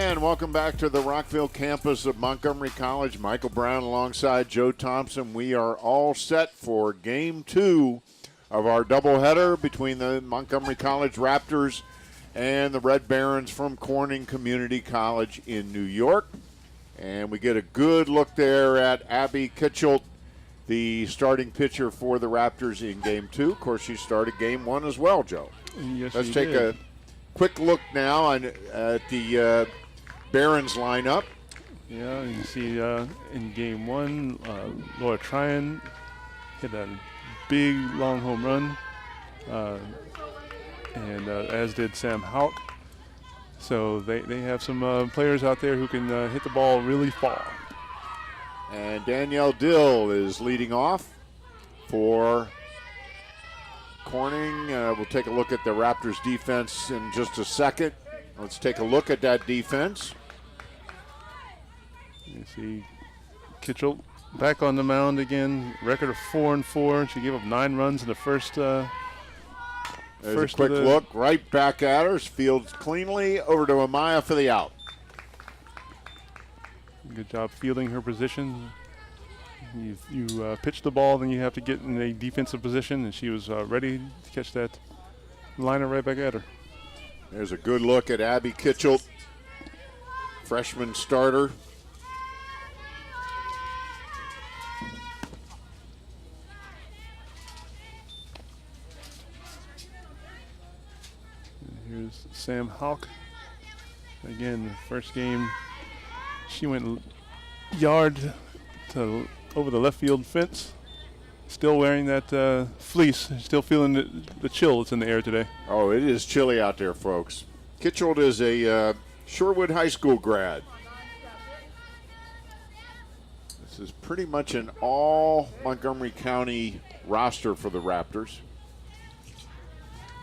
And welcome back to the Rockville campus of Montgomery College. Michael Brown alongside Joe Thompson. We are all set for Game 2 of our doubleheader between the Montgomery College Raptors and the Red Barons from Corning Community College in New York. And we get a good look there at Abby Kitchell, the starting pitcher for the Raptors in Game 2. Of course, she started Game 1 as well, Joe. Yes, Let's take a quick look now at the Barons lineup. Yeah, you see in Game 1, Laura Tryon hit a big, long home run, and as did Sam Houck. So they have some players out there who can hit the ball really far. And Danielle Dill is leading off for Corning. We'll take a look at the Raptors defense in just a second. Let's take a look at that defense. You see Kitchell back on the mound again, record of 4-4. She gave up 9 runs in the first. There's a quick look right back at her. Fields cleanly over to Amaya for the out. Good job fielding her position. You pitch the ball, then you have to get in a defensive position, and she was ready to catch that liner right back at her. There's a good look at Abby Kitchell, freshman starter. Here's Sam Houck. Again, the first game, she went yard to over the left field fence, still wearing that fleece, still feeling the chill that's in the air today. Oh, it is chilly out there, folks. Kitchell is a Shorewood High School grad. This is pretty much an all Montgomery County roster for the Raptors.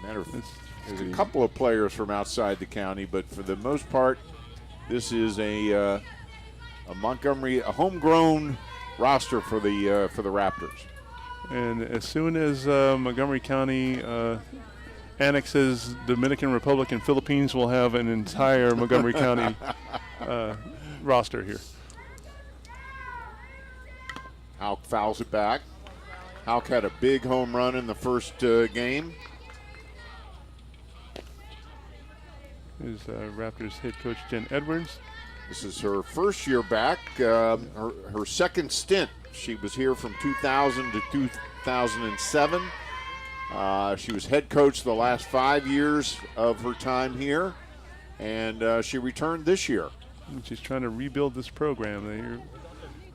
Matter of fact, there's a couple of players from outside the county, but for the most part, this is a Montgomery, a homegrown roster for the Raptors. And as soon as Montgomery County annexes Dominican Republic and Philippines, we'll have an entire Montgomery County roster here. Houck fouls it back. Houck had a big home run in the first game. Is Raptors head coach Jen Edwards. This is her first year back, her second stint. She was here from 2000 to 2007. She was head coach the last 5 years of her time here, and she returned this year. And she's trying to rebuild this program. They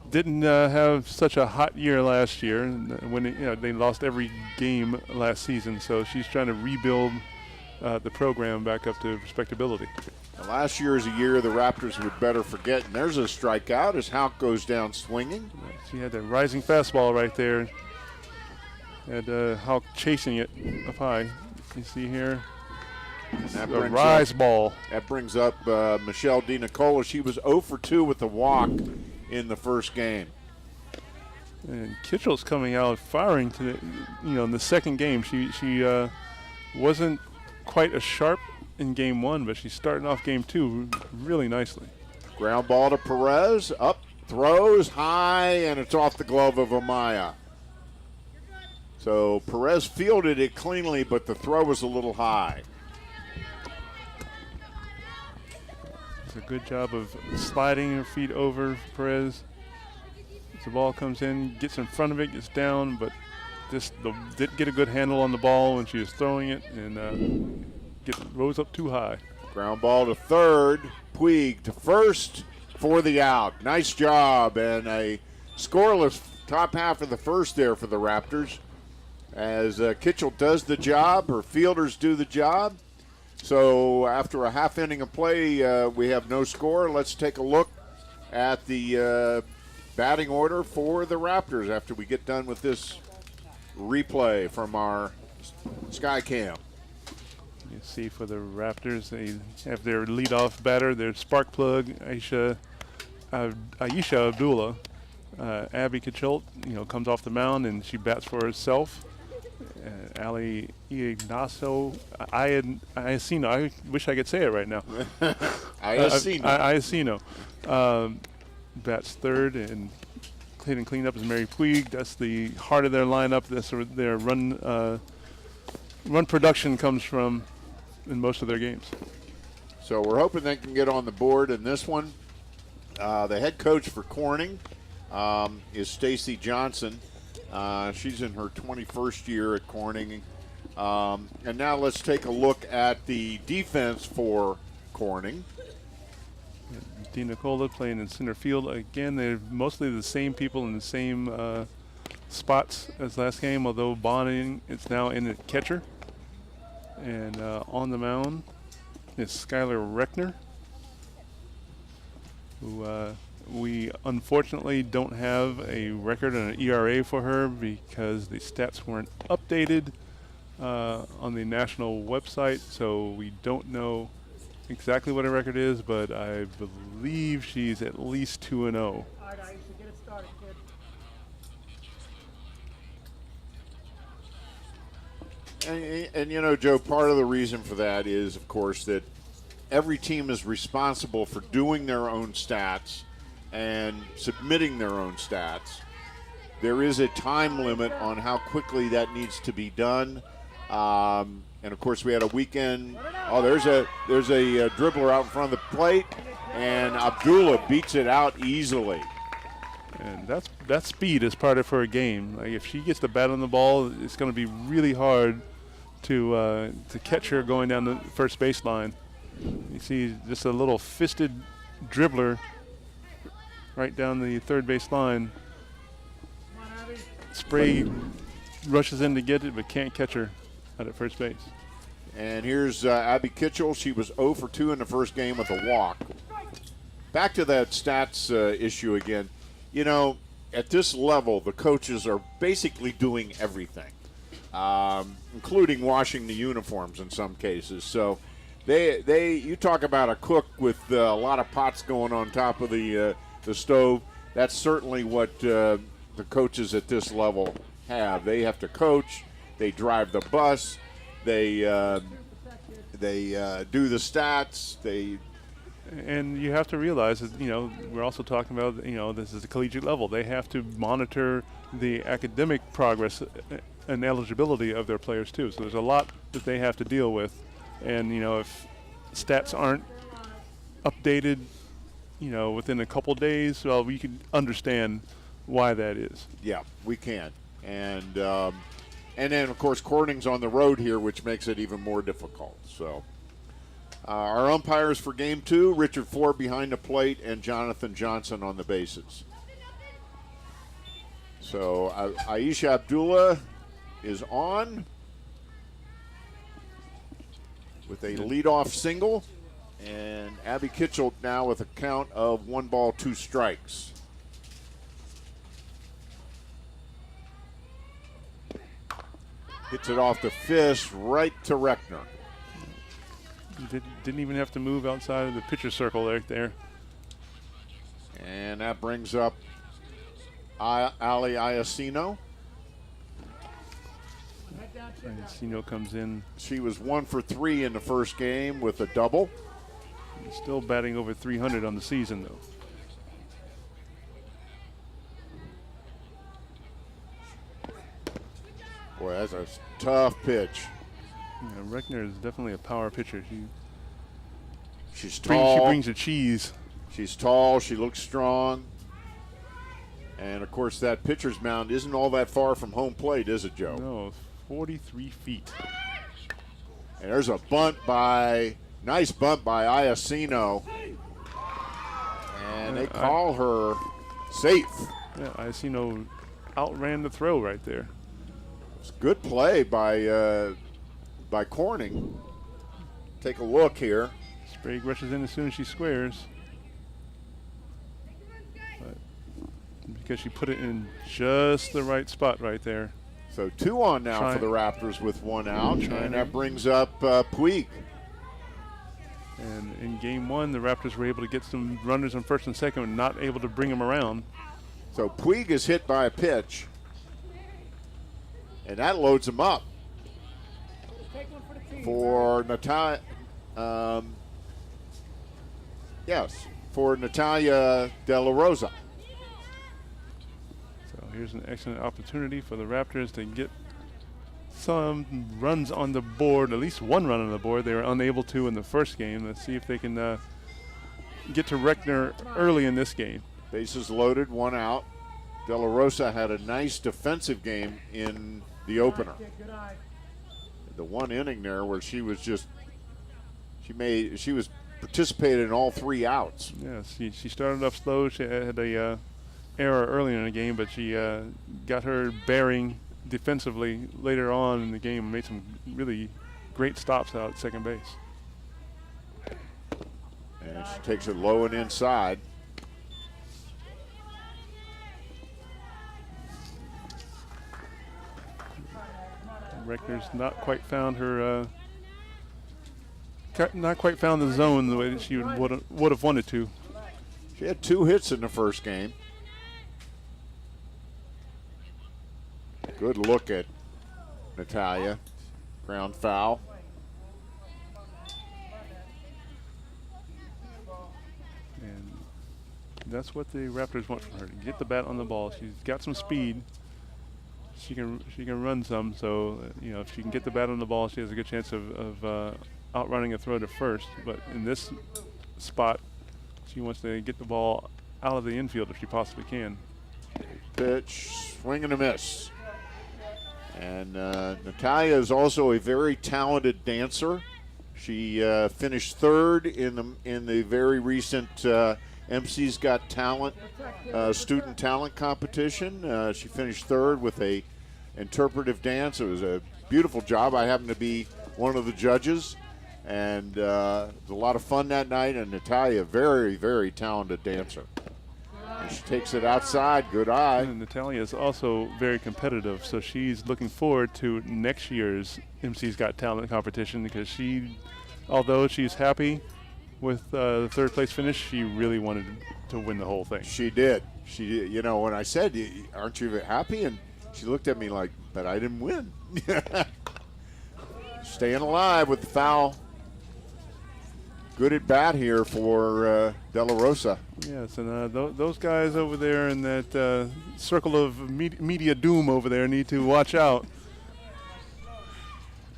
didn't have such a hot year last year when they lost every game last season, so she's trying to rebuild the program back up to respectability. Now, last year is a year the Raptors would better forget, and there's a strikeout as Houck goes down swinging. She had that rising fastball right there, and Houck chasing it up high. You see here, a rise ball. That brings up Michelle DiNicola. She was 0 for 2 with the walk in the first game. And Kitchell's coming out firing today. In the second game, she wasn't quite as sharp in Game 1, but she's starting off Game 2 really nicely. Ground ball to Perez, up, throws high, and it's off the glove of Amaya. So Perez fielded it cleanly, but the throw was a little high. It's a good job of sliding her feet over Perez. As the ball comes in, gets in front of it, gets down, but just didn't get a good handle on the ball when she was throwing it, and rose up too high. Ground ball to third, Puig to first for the out. Nice job, and a scoreless top half of the first there for the Raptors. As Kitchell does the job, her fielders do the job. So after a half inning of play, we have no score. Let's take a look at the batting order for the Raptors after we get done with this replay from our Skycam. You see for the Raptors, they have their leadoff batter, their spark plug, Aisha Abdullah. Abby Kitchell, comes off the mound and she bats for herself. Ali Ignacio, I wish I could say it right now. Iacino. Bats third, and hitting cleanup is Mary Puig. That's the heart of their lineup. That's where their run production comes from in most of their games. So we're hoping they can get on the board in this one. The head coach for Corning is Stacy Johnson. She's in her 21st year at Corning. And now let's take a look at the defense for Corning. Dean Nicola playing in center field. Again, they're mostly the same people in the same spots as last game, although Bonning is now in at catcher. And on the mound is Skylar Reckner, who we unfortunately don't have a record and an ERA for her because the stats weren't updated on the national website, so we don't know exactly what her record is, but I believe she's at least 2-0. All right, Aisha, get it started, kid. And you know, Joe, part of the reason for that is, of course, that every team is responsible for doing their own stats and submitting their own stats. There is a time limit on how quickly that needs to be done. And of course, we had a weekend. Oh, there's a dribbler out in front of the plate, and Abdullah beats it out easily. And that speed is part of her game. Like if she gets the bat on the ball, it's going to be really hard to catch her going down the first baseline. You see just a little fisted dribbler right down the third base line. Spray rushes in to get it, but can't catch her out at first base. And here's Abby Kitchell. She was 0 for 2 in the first game with a walk. Back to that stats issue again. You know, at this level, the coaches are basically doing everything, including washing the uniforms in some cases. So you talk about a cook with a lot of pots going on top of the stove. That's certainly what the coaches at this level have. They have to coach. They drive the bus. They do the stats. And you have to realize that, you know, we're also talking about, you know, this is a collegiate level. They have to monitor the academic progress and eligibility of their players too. So there's a lot that they have to deal with. And, you know, if stats aren't updated, you know, within a couple days, well, we can understand why that is. Yeah, we can. And then, of course, Corning's on the road here, which makes it even more difficult. So our umpires for Game 2, Richard Ford behind the plate and Jonathan Johnson on the bases. So Aisha Abdullah is on with a leadoff single. And Abby Kitchell now with a count of 1 ball, 2 strikes. Hits it off the fist right to Reckner. Didn't even have to move outside of the pitcher circle right there. And that brings up Ali Iacino. Iacino comes in. She was 1 for 3 in the first game with a double. Still batting over 300 on the season, though. Boy, that's a tough pitch. Yeah, Reckner is definitely a power pitcher. She's tall. She brings the cheese. She's tall. She looks strong. And, of course, that pitcher's mound isn't all that far from home plate, is it, Joe? No, 43 feet. And there's a nice bunt by Iacino. And they call her safe. Yeah, Iacino outran the throw right there. It's good play by Corning. Take a look here. Sprague rushes in as soon as she squares. But because she put it in just the right spot right there. So 2 on now for the Raptors with 1 out. And that brings up Puig. And in game 1, the Raptors were able to get some runners on first and second and not able to bring them around. So Puig is hit by a pitch. And that loads him up for Yes, for Natalia De La Rosa. So here's an excellent opportunity for the Raptors to get some runs on the board, at least one run on the board. They were unable to in the first game. Let's see if they can get to Reckner early in this game. Bases loaded, 1 out. De La Rosa had a nice defensive game in the opener. The one inning there where she was participated in all 3 outs. Yeah, she started off slow. She had a error earlier in the game, but she got her bearing defensively later on in the game and made some really great stops out at second base. And she takes it low and inside. Reckner's not quite found her, not quite found the zone the way that she would have wanted to. She had 2 hits in the first game. Good look at Natalia. Ground foul. And that's what the Raptors want from her, to get the bat on the ball. She's got some speed. She can run some, so if she can get the bat on the ball, she has a good chance of outrunning a throw to first. But in this spot, she wants to get the ball out of the infield if she possibly can. Pitch, swing and a miss. And Natalia is also a very talented dancer. She finished 3rd in the very recent MC's Got Talent student talent competition. She finished 3rd with a interpretive dance. It was a beautiful job. I happened to be one of the judges, and it was a lot of fun that night. And Natalia, very, very talented dancer. And she takes it outside. Good eye. And Natalia is also very competitive, so she's looking forward to next year's MC's Got Talent competition, because although she's happy with the 3rd place finish, she really wanted to win the whole thing. She did. When I said, aren't you happy? And she looked at me like, but I didn't win. Staying alive with the foul. Good at bat here for De La Rosa. Yes, and those guys over there in that circle of media doom over there need to watch out.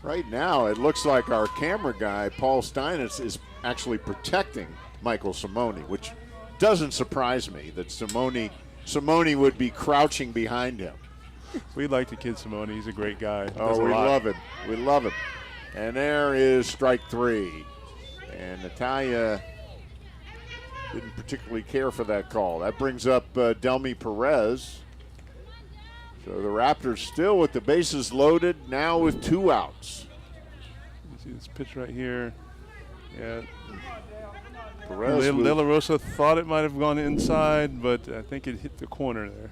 Right now, it looks like our camera guy, Paul Steinitz, is actually protecting Michael Simone, which doesn't surprise me that Simone would be crouching behind him. We like the kid Simone. He's a great guy. Oh, we love him. We love him. And there is strike 3. And Natalia didn't particularly care for that call. That brings up Delmy Perez. So the Raptors still with the bases loaded, now with 2 outs. You see this pitch right here. Yeah. Perez De La Rosa thought it might have gone inside, but I think it hit the corner there.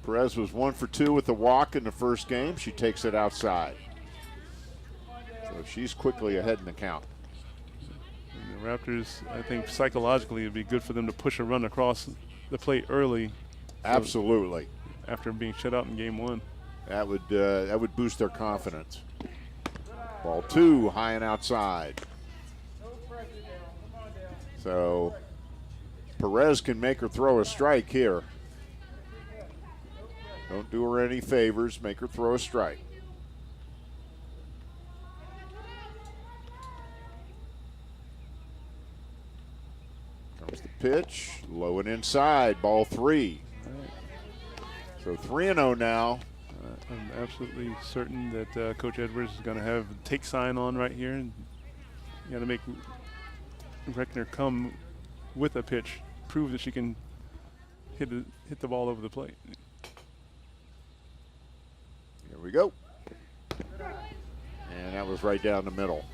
Perez was 1 for 2 with the walk in the first game. She takes it outside. So she's quickly ahead in the count. And the Raptors, I think psychologically, it'd be good for them to push a run across the plate early. Absolutely. After being shut out in game 1. That would boost their confidence. Ball 2, high and outside. So Perez can make her throw a strike here. Don't do her any favors. Make her throw a strike. Comes the pitch. Low and inside. Ball 3. So 3-0 now. I'm absolutely certain that Coach Edwards is going to have a take sign on right here. And you got to make Reckner come with a pitch, prove that she can hit the ball over the plate. Here we go. And that was right down the middle.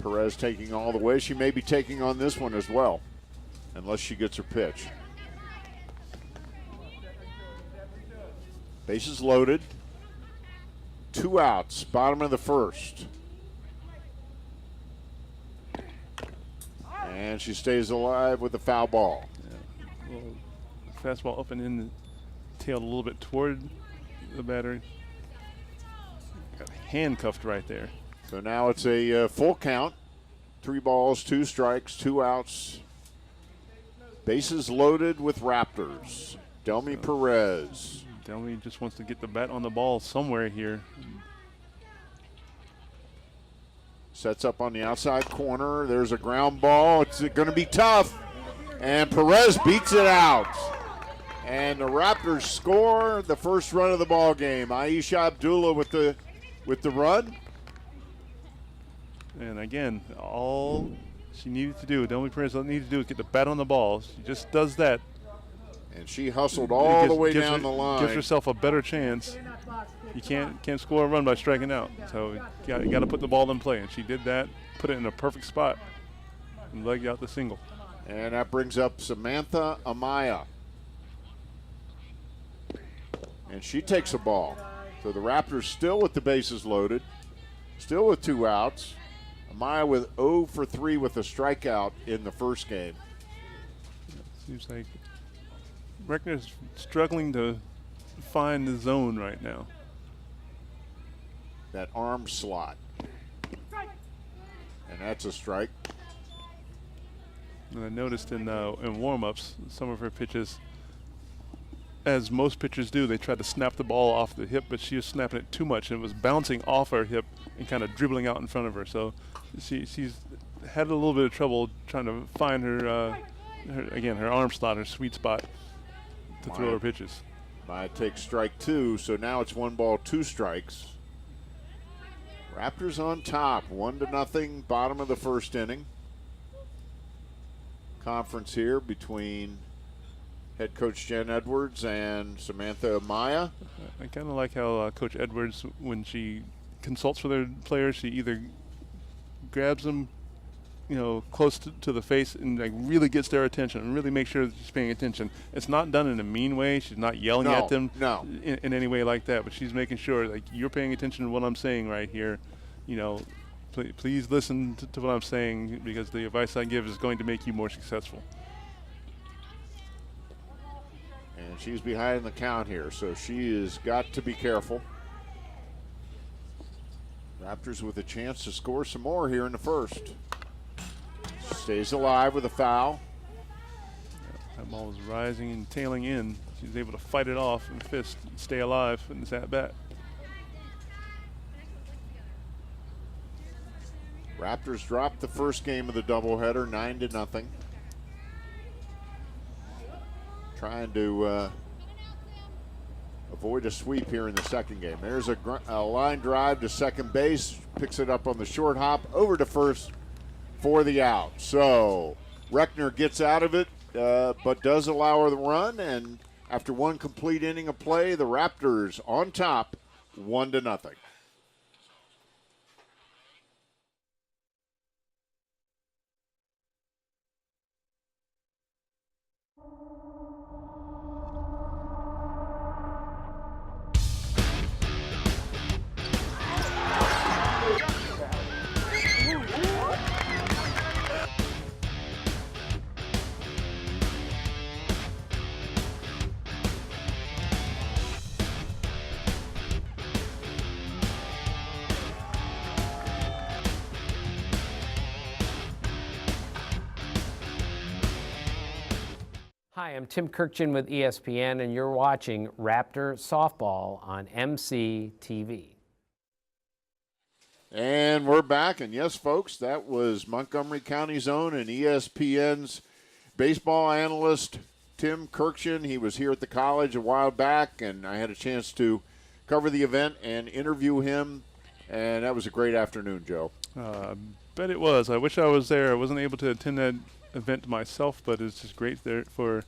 Perez taking all the way. She may be taking on this one as well, unless she gets her pitch. Bases loaded. 2 outs, bottom of the first. And she stays alive with the foul ball. Yeah. Well, fastball up and in, the tail a little bit toward the batter. Got handcuffed right there. So now it's a full count. 3 balls, 2 strikes, 2 outs. Bases loaded with Raptors. Delmy Perez. Delmy just wants to get the bat on the ball somewhere here. Sets up on the outside corner. There's a ground ball. It's going to be tough. And Perez beats it out. And the Raptors score the first run of the ball game. Aisha Abdullah with the run. And again, all she needed to do, Delmy Perez needed to do is get the bat on the ball. She just does that. And she hustled all the way down the line. Gives herself a better chance. You can't score a run by striking out. So you got to put the ball in play. And she did that, put it in a perfect spot, and legged out the single. And that brings up Samantha Amaya. And she takes a ball. So the Raptors still with the bases loaded, still with 2 outs. Amaya with 0 for 3 with a strikeout in the first game. Seems like Reckner's struggling to find the zone right now. That arm slot. And that's a strike. And I noticed in warm-ups, some of her pitches, as most pitchers do, they tried to snap the ball off the hip, but she was snapping it too much, and it was bouncing off her hip and kind of dribbling out in front of her. So she's had a little bit of trouble trying to find her arm slot, her sweet spot to throw her pitches. Might take strike 2, so now it's 1 ball, 2 strikes. Raptors on top, 1-0, bottom of the first inning. Conference here between head coach Jen Edwards and Samantha Amaya. I kind of like how Coach Edwards, when she consults with her players, she either grabs them, close to the face and really gets their attention and really makes sure that she's paying attention. It's not done in a mean way. She's not yelling at them in any way like that, but she's making sure you're paying attention to what I'm saying right here. Please listen to what I'm saying, because the advice I give is going to make you more successful. And she's behind the count here, so she has got to be careful. Raptors with a chance to score some more here in the first. Stays alive with a foul. That ball was rising and tailing in. She was able to fight it off and fist, stay alive in this at-bat. Raptors dropped the first game of the doubleheader, 9-0. Trying to avoid a sweep here in the second game. There's a line drive to second base, picks it up on the short hop, over to first for the out. So Reckner gets out of it, but does allow her the run, and after 1 complete inning of play, the Raptors on top, 1-0. Hi, I'm Tim Kirkchin with ESPN, and you're watching Raptor Softball on MCTV. And we're back, and yes, folks, that was Montgomery County's own and ESPN's baseball analyst, Tim Kirkchin. He was here at the college a while back, and I had a chance to cover the event and interview him, and that was a great afternoon, Joe. Bet it was. I wish I was there. I wasn't able to attend that event myself, but it's just great there for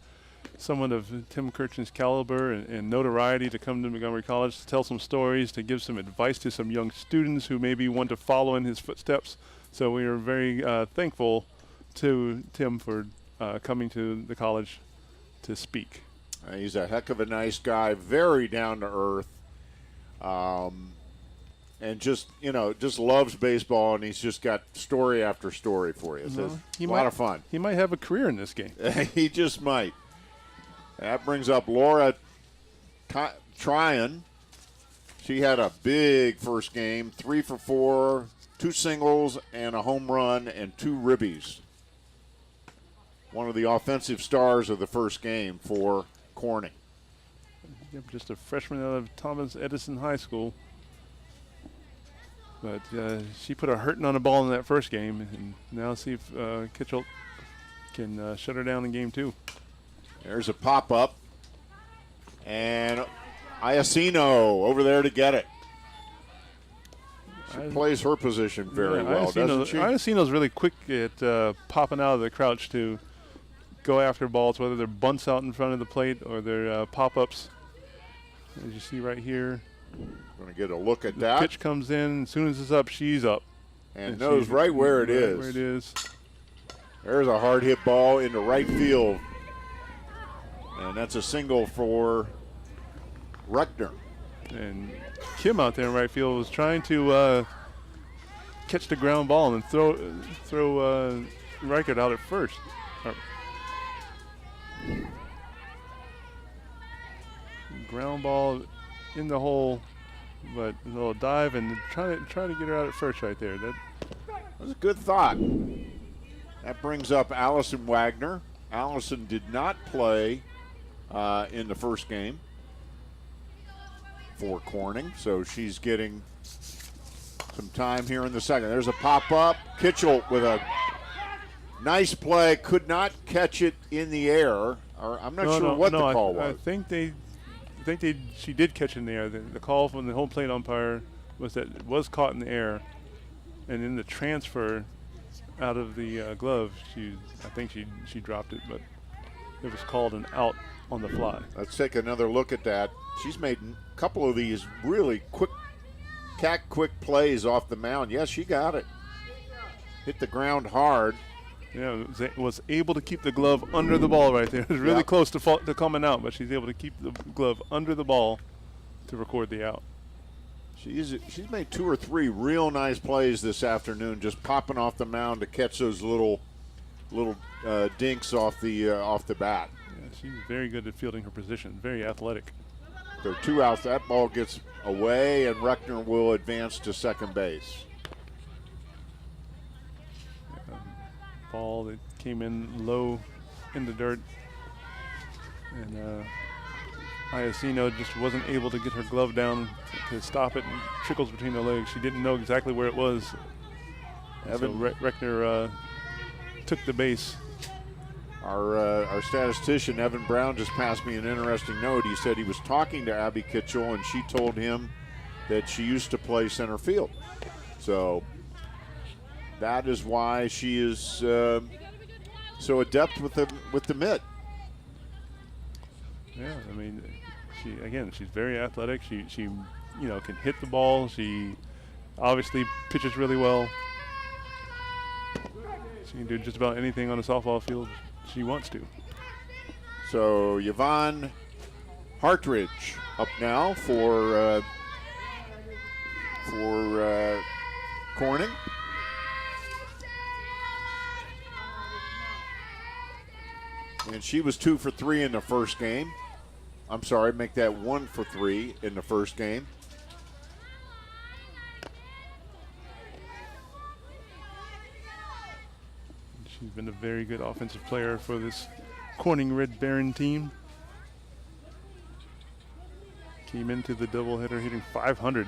someone of Tim Kirkchin's caliber and notoriety to come to Montgomery College to tell some stories, to give some advice to some young students who maybe want to follow in his footsteps. So we are very thankful to Tim for coming to the college to speak. He's a heck of a nice guy, very down to earth, and just loves baseball, and he's just got story after story for you. So it's a lot of fun. He might have a career in this game. He just might. That brings up Laura Tryon. She had a big first game, 3 for 4, 2 singles and a home run and 2 ribbies. One of the offensive stars of the first game for Corning. Yep, just a freshman out of Thomas Edison High School. But she put a hurting on the ball in that first game, and now see if Kitchell can shut her down in game 2. There's a pop-up, and Iacino over there to get it. She plays her position very well, doesn't she? Iacino's really quick at popping out of the crouch to go after balls, whether they're bunts out in front of the plate or they're pop-ups. As you see right here. Going to get a look at that. Pitch comes in. As soon as it's up, she's up. And knows right where it is. Where it is. There's a hard hit ball into right field. And that's a single for Reckner. And Kim out there in right field was trying to catch the ground ball and throw Reichert out at first. Ground ball in the hole, but a little dive and try to get her out at first right there. That was a good thought. That brings up Allison Wagner. Allison did not play in the first game for Corning, so she's getting some time here in the second. There's a pop-up. Kitchell with a nice play. Could not catch it in the air. Or I'm not sure what the call was. I think she did catch it in the air. The call from the home plate umpire was that it was caught in the air, and in the transfer out of the glove, I think she dropped it, but it was called an out on the fly. Let's take another look at that. She's made a couple of these really quick plays off the mound. Yes, she got it. Hit the ground hard. Yeah, was able to keep the glove under the ball right there. It was really close to coming out, but she's able to keep the glove under the ball to record the out. She's made 2 or 3 real nice plays this afternoon, just popping off the mound to catch those little dinks off the bat. Yeah, she's very good at fielding her position. Very athletic. There are 2 outs. That ball gets away, and Reckner will advance to second base. Ball that came in low in the dirt, and Iacino just wasn't able to get her glove down to stop it, and trickles between the legs. She didn't know exactly where it was. So Reckner took the base. Our statistician Evan Brown just passed me an interesting note. He said he was talking to Abby Kitchell, and she told him that she used to play center field. So that is why she is so adept with the mitt. Yeah, I mean, she's very athletic. She can hit the ball. She obviously pitches really well. She can do just about anything on a softball field she wants to. So Yvonne Hartridge up now for Corning. And she was 2 for 3 in the first game. I'm sorry, make that 1 for 3 in the first game. She's been a very good offensive player for this Corning Red Baron team. Came into the doubleheader hitting .500.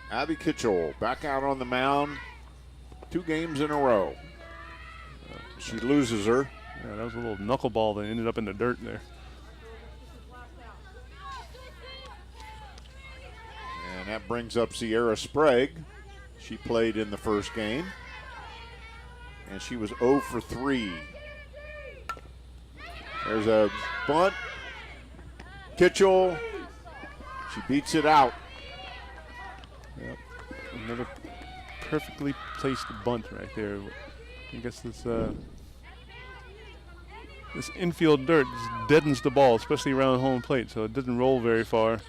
Abby Kitchell back out on the mound. 2 games in a row. She loses her. Yeah, that was a little knuckleball that ended up in the dirt there. And that brings up Sierra Sprague. She played in the first game. And she was 0 for 3. There's a bunt. Kitchell. She beats it out. Yep. Another perfectly placed bunt right there. I guess this infield dirt just deadens the ball, especially around home plate, so it doesn't roll very far.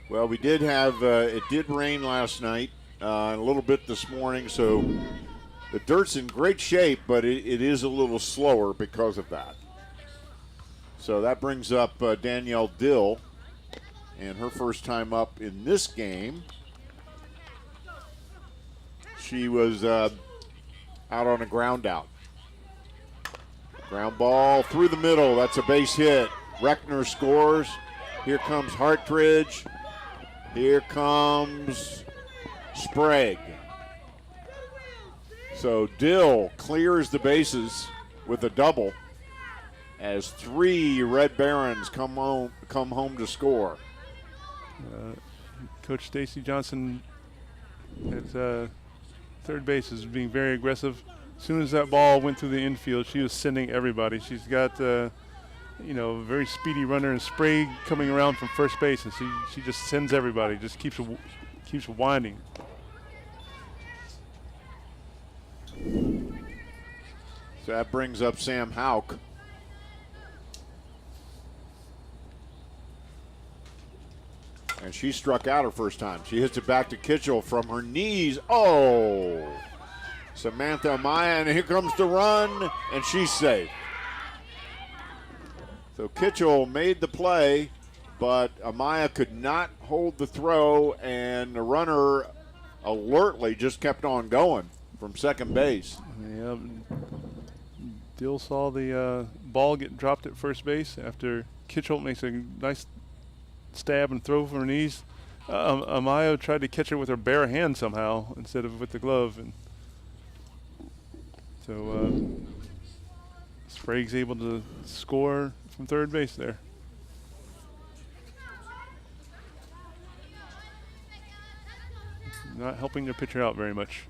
Well, we did have it did rain last night and a little bit this morning, so the dirt's in great shape, but it is a little slower because of that. So that brings up Danielle Dill. And her first time up in this game, she was out on a ground out. Ground ball through the middle. That's a base hit. Reckner scores. Here comes Hartridge. Here comes Sprague. So Dill clears the bases with a double as 3 Red Barons come home to score. Coach Stacy Johnson at third base is being very aggressive. As soon as that ball went through the infield, she was sending everybody. She's got a very speedy runner, and Sprague coming around from first base, and she just sends everybody. Just keeps winding. So that brings up Sam Houck. And she struck out her first time. She hits it back to Kitchell from her knees. Oh! Samantha Amaya, and here comes the run, and she's safe. So Kitchell made the play, but Amaya could not hold the throw, and the runner alertly just kept on going from second base. Yeah, Dill saw the ball get dropped at first base after Kitchell makes a nice stab and throw from her knees. Amaya tried to catch her with her bare hand somehow instead of with the glove, and so Sprague's able to score from third base there. Not helping the pitcher out very much.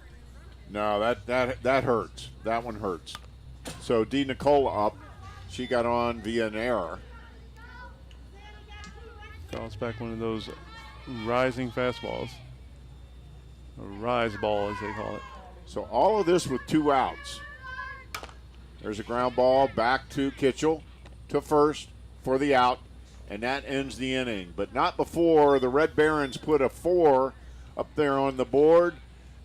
No, that hurts. That one hurts. So Dee Nicola up. She got on via an error. Fouls back one of those rising fastballs. A rise ball, as they call it. So all of this with 2 outs. There's a ground ball back to Kitchell to first for the out, and that ends the inning. But not before the Red Barons put a 4 up there on the board.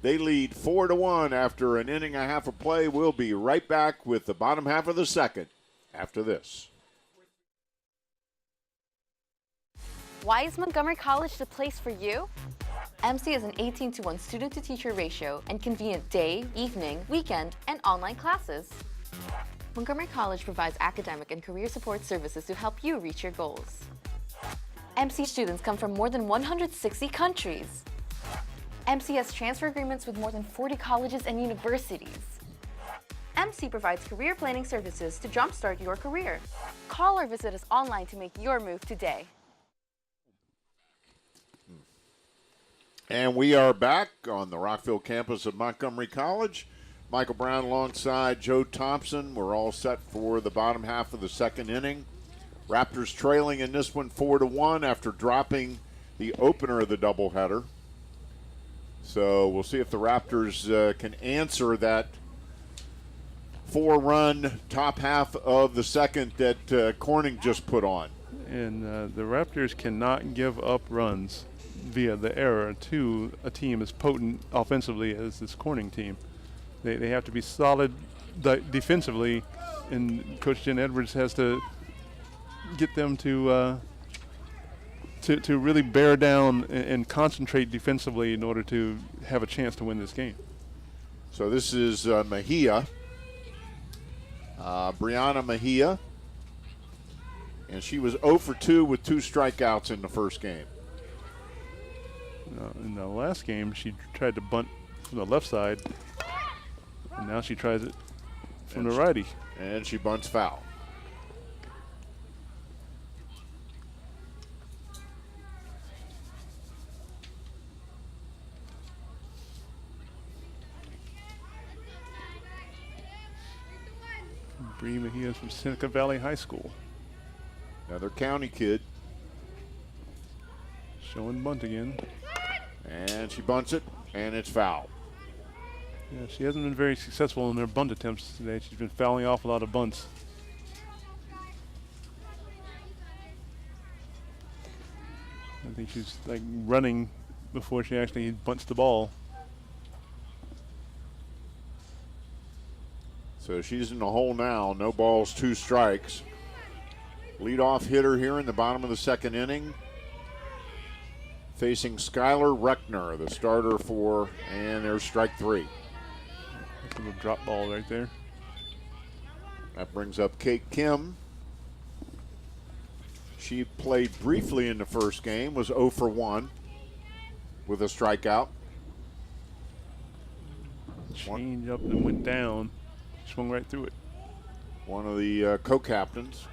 They lead 4-1 after an inning and a half of play. We'll be right back with the bottom half of the second after this. Why is Montgomery College the place for you? MC is an 18-to-1 student-to-teacher ratio and convenient day, evening, weekend, and online classes. Montgomery College provides academic and career support services to help you reach your goals. MC students come from more than 160 countries. MC has transfer agreements with more than 40 colleges and universities. MC provides career planning services to jumpstart your career. Call or visit us online to make your move today. And we are back on the Rockville campus of Montgomery College. Michael Brown alongside Joe Thompson. We're all set for the bottom half of the second inning. Raptors trailing in this one 4-1 after dropping the opener of the doubleheader. So we'll see if the Raptors can answer that 4-run top half of the second that Corning just put on. And the Raptors cannot give up runs via the error to a team as potent offensively as this Corning team. They have to be solid defensively, and Coach Jen Edwards has to get them to really bear down and concentrate defensively in order to have a chance to win this game. So this is Mejia, Brianna Mejia, and she was 0 for 2 with 2 strikeouts in the first game. In the last game, she tried to bunt from the left side, and now she tries it from the righty. And she bunts foul. Bree Mejia from Seneca Valley High School. Another county kid. Showing bunt again. And she bunts it, and it's foul. Yeah, she hasn't been very successful in her bunt attempts today. She's been fouling off a lot of bunts. I think she's like running before she actually bunts the ball. So she's in the hole now. No balls, 2 strikes. Leadoff hitter here in the bottom of the second inning. facing Skylar Reckner, the starter for, and there's strike 3. That's a little drop ball right there. That brings up Kate Kim. She played briefly in the first game, was 0 for 1 with a strikeout. Change up and went down. Swung right through it. One of the co-captains.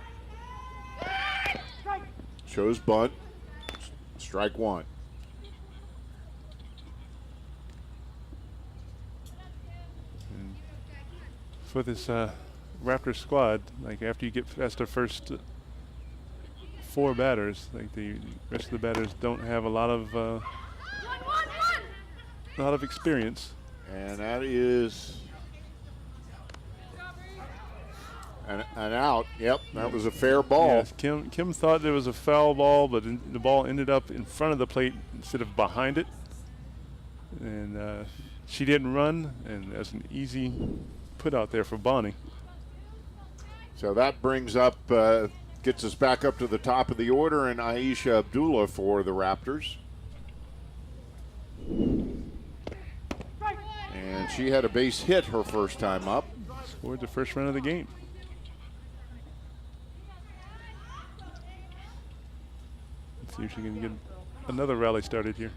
Shows bunt. Strike 1. For this Raptors squad, like after you get past the first 4 batters, like the rest of the batters don't have a lot of experience. And that is an out. Yep, that was a fair ball. Yes, Kim thought there was a foul ball, but the ball ended up in front of the plate instead of behind it. And she didn't run, and that's an easy put out there for Bonnie. So that brings up, gets us back up to the top of the order, and Aisha Abdullah for the Raptors. And she had a base hit her first time up. Scored the first run of the game. Let's see if she can get another rally started here.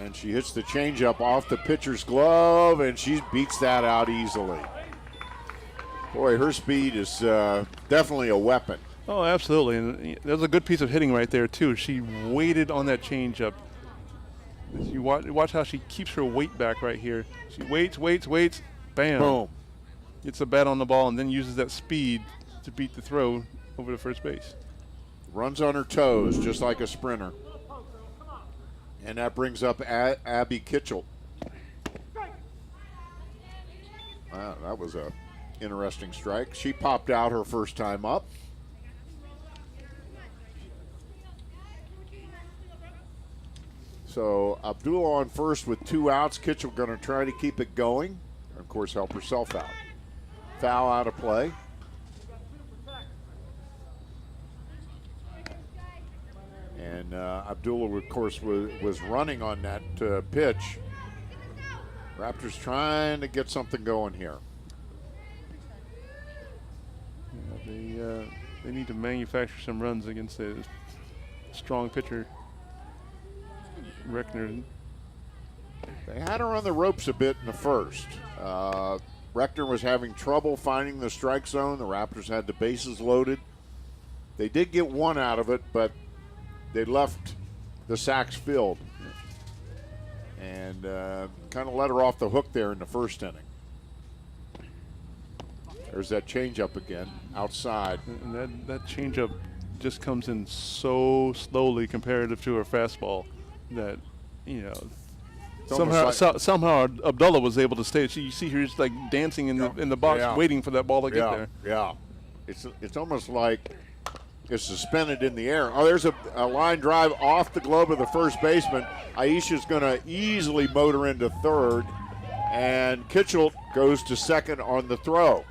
And she hits the changeup off the pitcher's glove, and she beats that out easily. Boy, her speed is definitely a weapon. Oh, absolutely. And that was a good piece of hitting right there, too. She waited on that changeup. You watch how she keeps her weight back right here. She waits, bam. Boom. Gets the bat on the ball and then uses that speed to beat the throw over to first base. Runs on her toes, just like a sprinter. And that brings up Abby Kitchell. Wow, that was a interesting strike. She popped out her first time up. So Abdullah on first with 2 outs. Kitchell going to try to keep it going. Of course, help herself out. Foul out of play. And Abdullah, of course, was running on that pitch. Raptors trying to get something going here. Yeah, they need to manufacture some runs against a strong pitcher, Reckner. They had her on the ropes a bit in the first. Reckner was having trouble finding the strike zone. The Raptors had the bases loaded. They did get 1 out of it, but they left the sacks filled and kind of let her off the hook there in the first inning. There's that changeup again, outside. And that changeup just comes in so slowly comparative to her fastball that, you know, somehow Abdullah was able to stay. You see her just like dancing in the box, waiting for that ball to get there. Yeah, it's almost like it's suspended in the air. Oh, there's a line drive off the glove of the first baseman. Aisha's going to easily motor into third, and Kitchell goes to second on the throw.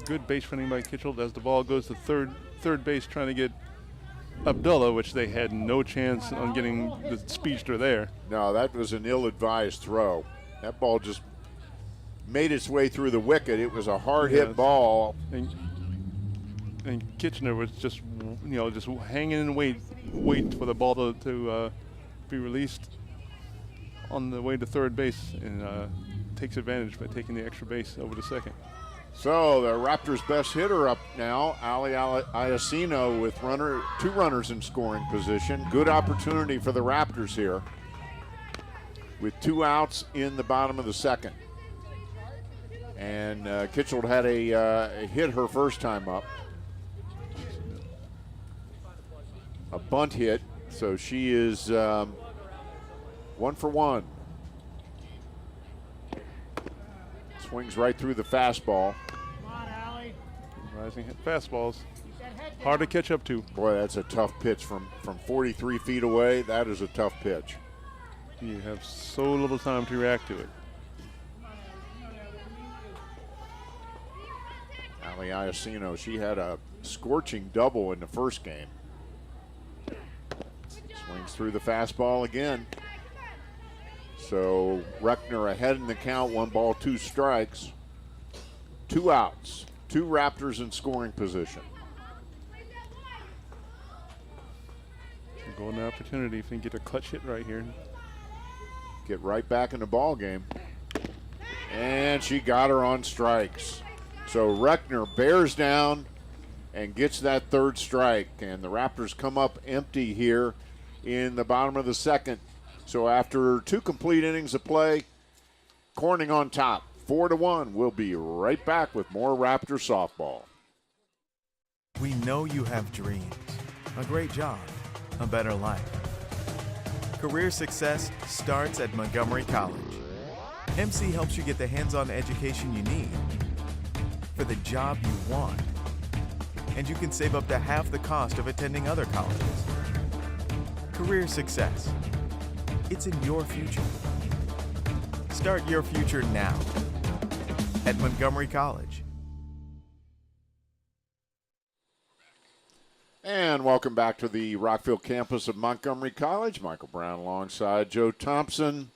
Good base running by Kitchell as the ball goes to third base, trying to get Abdullah, which they had no chance on getting the speedster there. No, that was an ill-advised throw. That ball just made its way through the wicket. It was a hard-hit ball. And Kitchener was just, just hanging in wait for the ball to be released on the way to third base, and takes advantage by taking the extra base over to second. So the Raptors' best hitter up now, Ali Iacino, with 2 runners in scoring position. Good opportunity for the Raptors here with 2 outs in the bottom of the second. And Kitchell had a hit her first time up. A bunt hit, so she is 1 for 1. Swings right through the fastball. Rising hit fastballs. Hard to catch up to. Boy, that's a tough pitch from 43 feet away. That is a tough pitch. You have so little time to react to it. Ali Iacino, she had a scorching double in the first game. Swings through the fastball again. So Reckner ahead in the count, 1 ball, 2 strikes. 2 outs, 2 Raptors in scoring position. Golden opportunity if you can get a clutch hit right here. Get right back in the ball game. And she got her on strikes. So Reckner bears down and gets that 3rd strike. And the Raptors come up empty here in the bottom of the 2nd. So after 2 complete innings of play, Corning on top, 4-1. We'll be right back with more Raptor softball. We know you have dreams, a great job, a better life. Career success starts at Montgomery College. MC helps you get the hands-on education you need for the job you want. And you can save up to half the cost of attending other colleges. Career success. It's in your future. Start your future now at Montgomery College. And welcome back to the Rockville campus of Montgomery College. Michael Brown alongside Joe Thompson.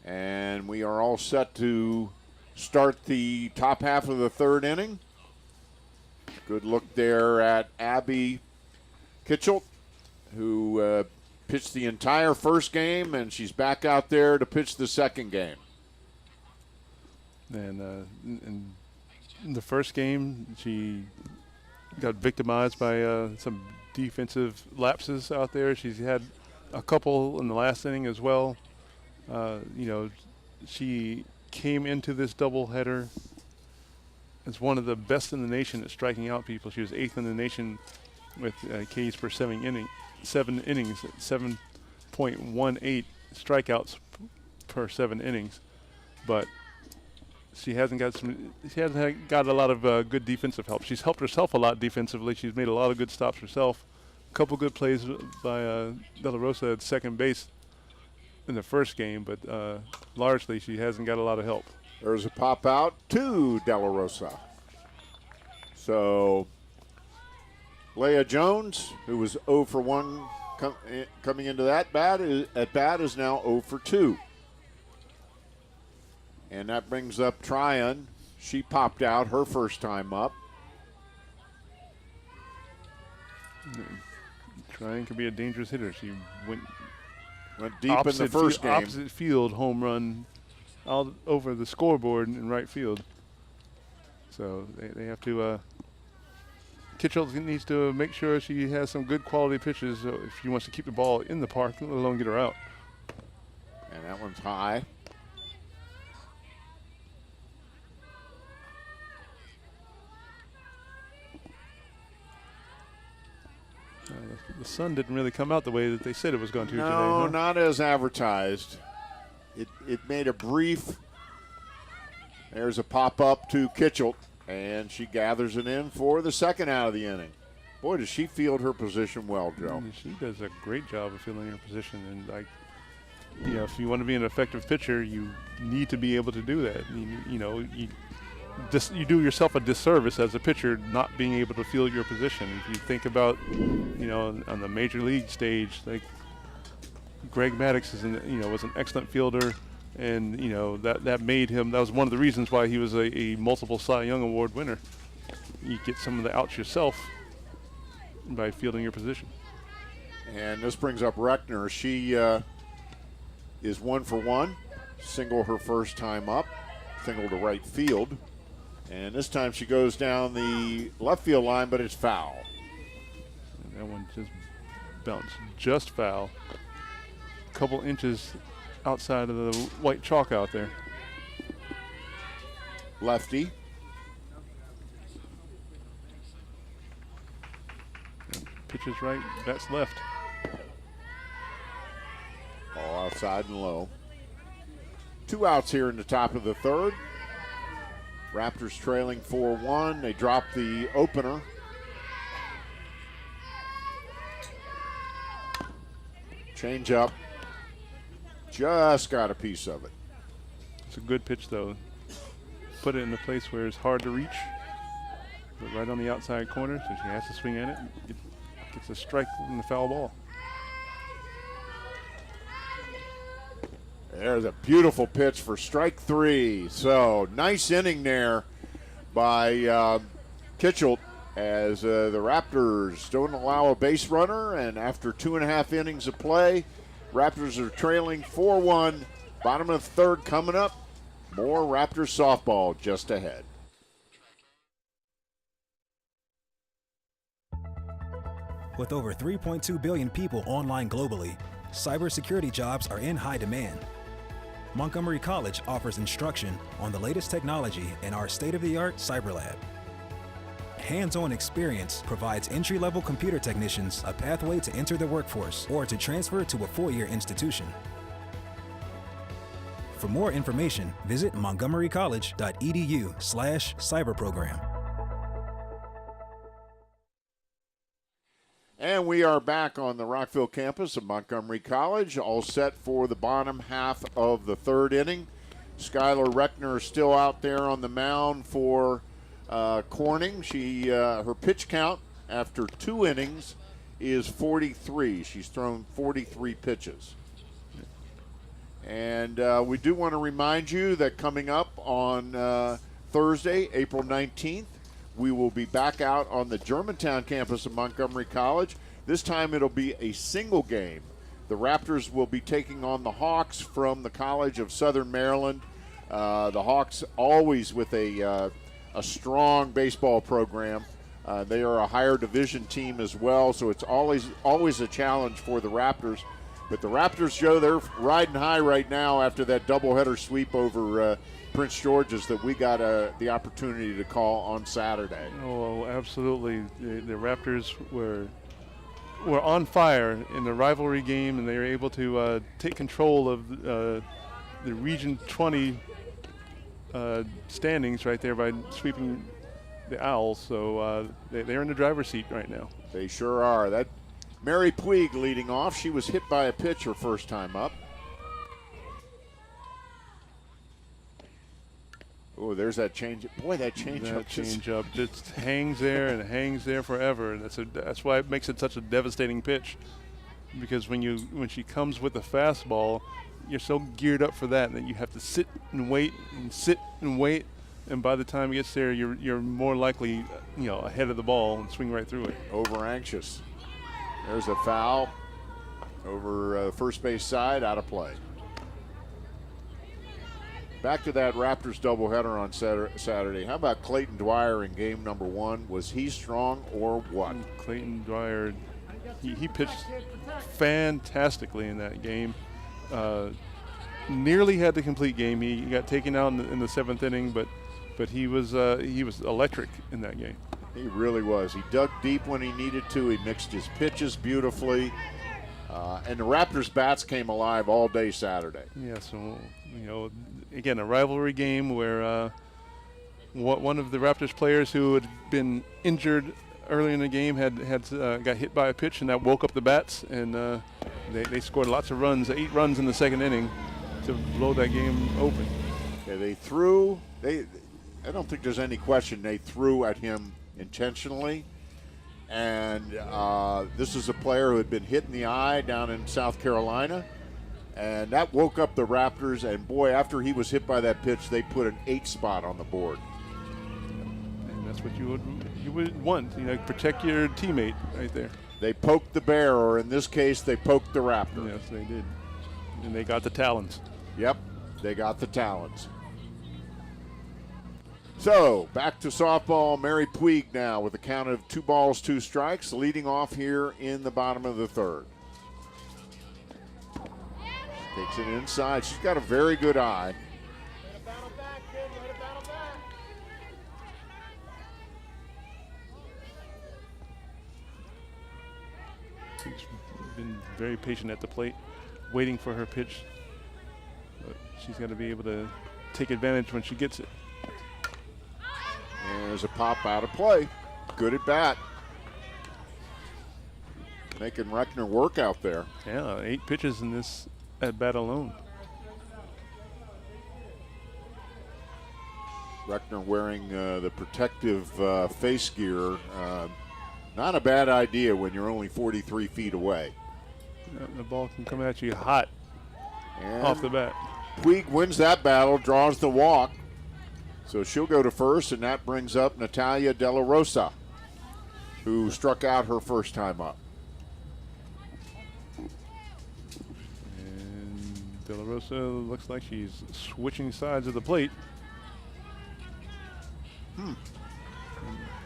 And we are all set to start the top half of the 3rd inning. Good look there at Abby Kitchell, who pitched the entire first game, and she's back out there to pitch the 2nd game. And in the first game, she got victimized by some defensive lapses out there. She's had a couple in the last inning as well. She came into this doubleheader as one of the best in the nation at striking out people. She was 8th in the nation with Ks per 7 innings, 7.18 strikeouts per 7 innings. But she hasn't got a lot of good defensive help. She's helped herself a lot defensively. She's made a lot of good stops herself. A couple good plays by De La Rosa at second base in the first game, but largely she hasn't got a lot of help. There's a pop out to De La Rosa. So Leah Jones, who was 0 for 1 coming into that at bat, is now 0 for 2. And that brings up Tryon. She popped out her first time up. Tryon could be a dangerous hitter. She went deep in the first game. Opposite field home run all over the scoreboard in right field. So they have to. Kitchell needs to make sure she has some good quality pitches if she wants to keep the ball in the park, let alone get her out. And that one's high. The sun didn't really come out the way that they said it was going to today. No, not as advertised. It made a brief. There's a pop-up to Kitchell, and she gathers it in for the 2nd out of the inning. Boy, does she field her position well, Joe. She does a great job of fielding her position. And, if you want to be an effective pitcher, you need to be able to do that. You do yourself a disservice as a pitcher not being able to field your position. If you think about, on the major league stage, like Greg Maddux was an excellent fielder, and that made him. That was one of the reasons why he was a multiple Cy Young Award winner. You get some of the outs yourself by fielding your position. And this brings up Reckner. She is 1 for 1, single her first time up, single to right field. And this time she goes down the left field line, but it's foul. And that one just bounced just foul. A couple inches outside of the white chalk out there. Lefty. Pitches right, that's left. All outside and low. 2 outs here in the top of the 3rd. Raptors trailing 4-1. They drop the opener. Change up. Just got a piece of it. It's a good pitch, though. Put it in a place where it's hard to reach. but right on the outside corner, so she has to swing at it. Gets a strike in the foul ball. There's a beautiful pitch for strike 3. So nice inning there by Kitchell, as the Raptors don't allow a base runner, and after 2.5 innings of play, Raptors are trailing 4-1. Bottom of the third coming up. More Raptors softball just ahead. With over 3.2 billion people online globally, cybersecurity jobs are in high demand. Montgomery College offers instruction on the latest technology in our state-of-the-art cyber lab. Hands-on experience provides entry-level computer technicians a pathway to enter the workforce or to transfer to a four-year institution. For more information, visit montgomerycollege.edu/cyberprogram. And we are back on the Rockville campus of Montgomery College, all set for the bottom half of the third inning. Skylar Reckner is still out there on the mound for Corning. Her pitch count after 2 innings is 43. She's thrown 43 pitches. And we do want to remind you that coming up on Thursday, April 19th, we will be back out on the Germantown campus of Montgomery College. This time it'll be a single game. The Raptors will be taking on the Hawks from the College of Southern Maryland. The Hawks always with a strong baseball program. They are a higher division team as well, so it's always a challenge for the Raptors. But the Raptors, Joe, they're riding high right now after that doubleheader sweep over Prince George's that we got the opportunity to call on Saturday. Oh, absolutely. The Raptors were on fire in the rivalry game, and they were able to take control of the Region 20 standings right there by sweeping the Owls. So they're in the driver's seat right now. They sure are. That Mary Puig leading off. She was hit by a pitch her first time up. Oh, there's that change. Boy, that change up. That change up just hangs there and hangs there forever, and that's why it makes it such a devastating pitch. Because when she comes with the fastball, you're so geared up for that you have to sit and wait, and by the time it gets there, you're more likely, ahead of the ball and swing right through it. Over anxious. There's a foul over first base side, out of play. Back to that Raptors doubleheader on Saturday. How about Clayton Dwyer in game number 1? Was he strong or what? Clayton Dwyer, he pitched fantastically in that game. Nearly had the complete game. He got taken out in the 7th inning, but he was electric in that game. He really was. He dug deep when he needed to. He mixed his pitches beautifully. And the Raptors' bats came alive all day Saturday. Yeah, so, again, a rivalry game where one of the Raptors players who had been injured early in the game got hit by a pitch, and that woke up the bats, and they scored lots of runs, 8 runs in the 2nd inning to blow that game open. Yeah, I don't think there's any question they threw at him intentionally. And this is a player who had been hit in the eye down in South Carolina. And that woke up the Raptors. And, boy, after he was hit by that pitch, they put an 8 spot on the board. And that's what you would want. Protect your teammate right there. They poked the bear, or in this case, they poked the Raptor. Yes, they did. And they got the talons. Yep, they got the talons. So, back to softball. Mary Puig now with a count of 2 balls, 2 strikes, leading off here in the bottom of the third. Takes it inside. She's got a very good eye. Let it battle back, kid. Let it battle back. She's been very patient at the plate, waiting for her pitch. But she's got to be able to take advantage when she gets it. And there's a pop out of play. Good at bat. Making Reckner work out there. Yeah, 8 pitches in this at bat alone. Reckner wearing the protective face gear. Not a bad idea when you're only 43 feet away. The ball can come at you hot And off the bat. Puig wins that battle, draws the walk. So she'll go to first, and that brings up Natalia De La Rosa, who struck out her first time up. And De La Rosa looks like she's switching sides of the plate.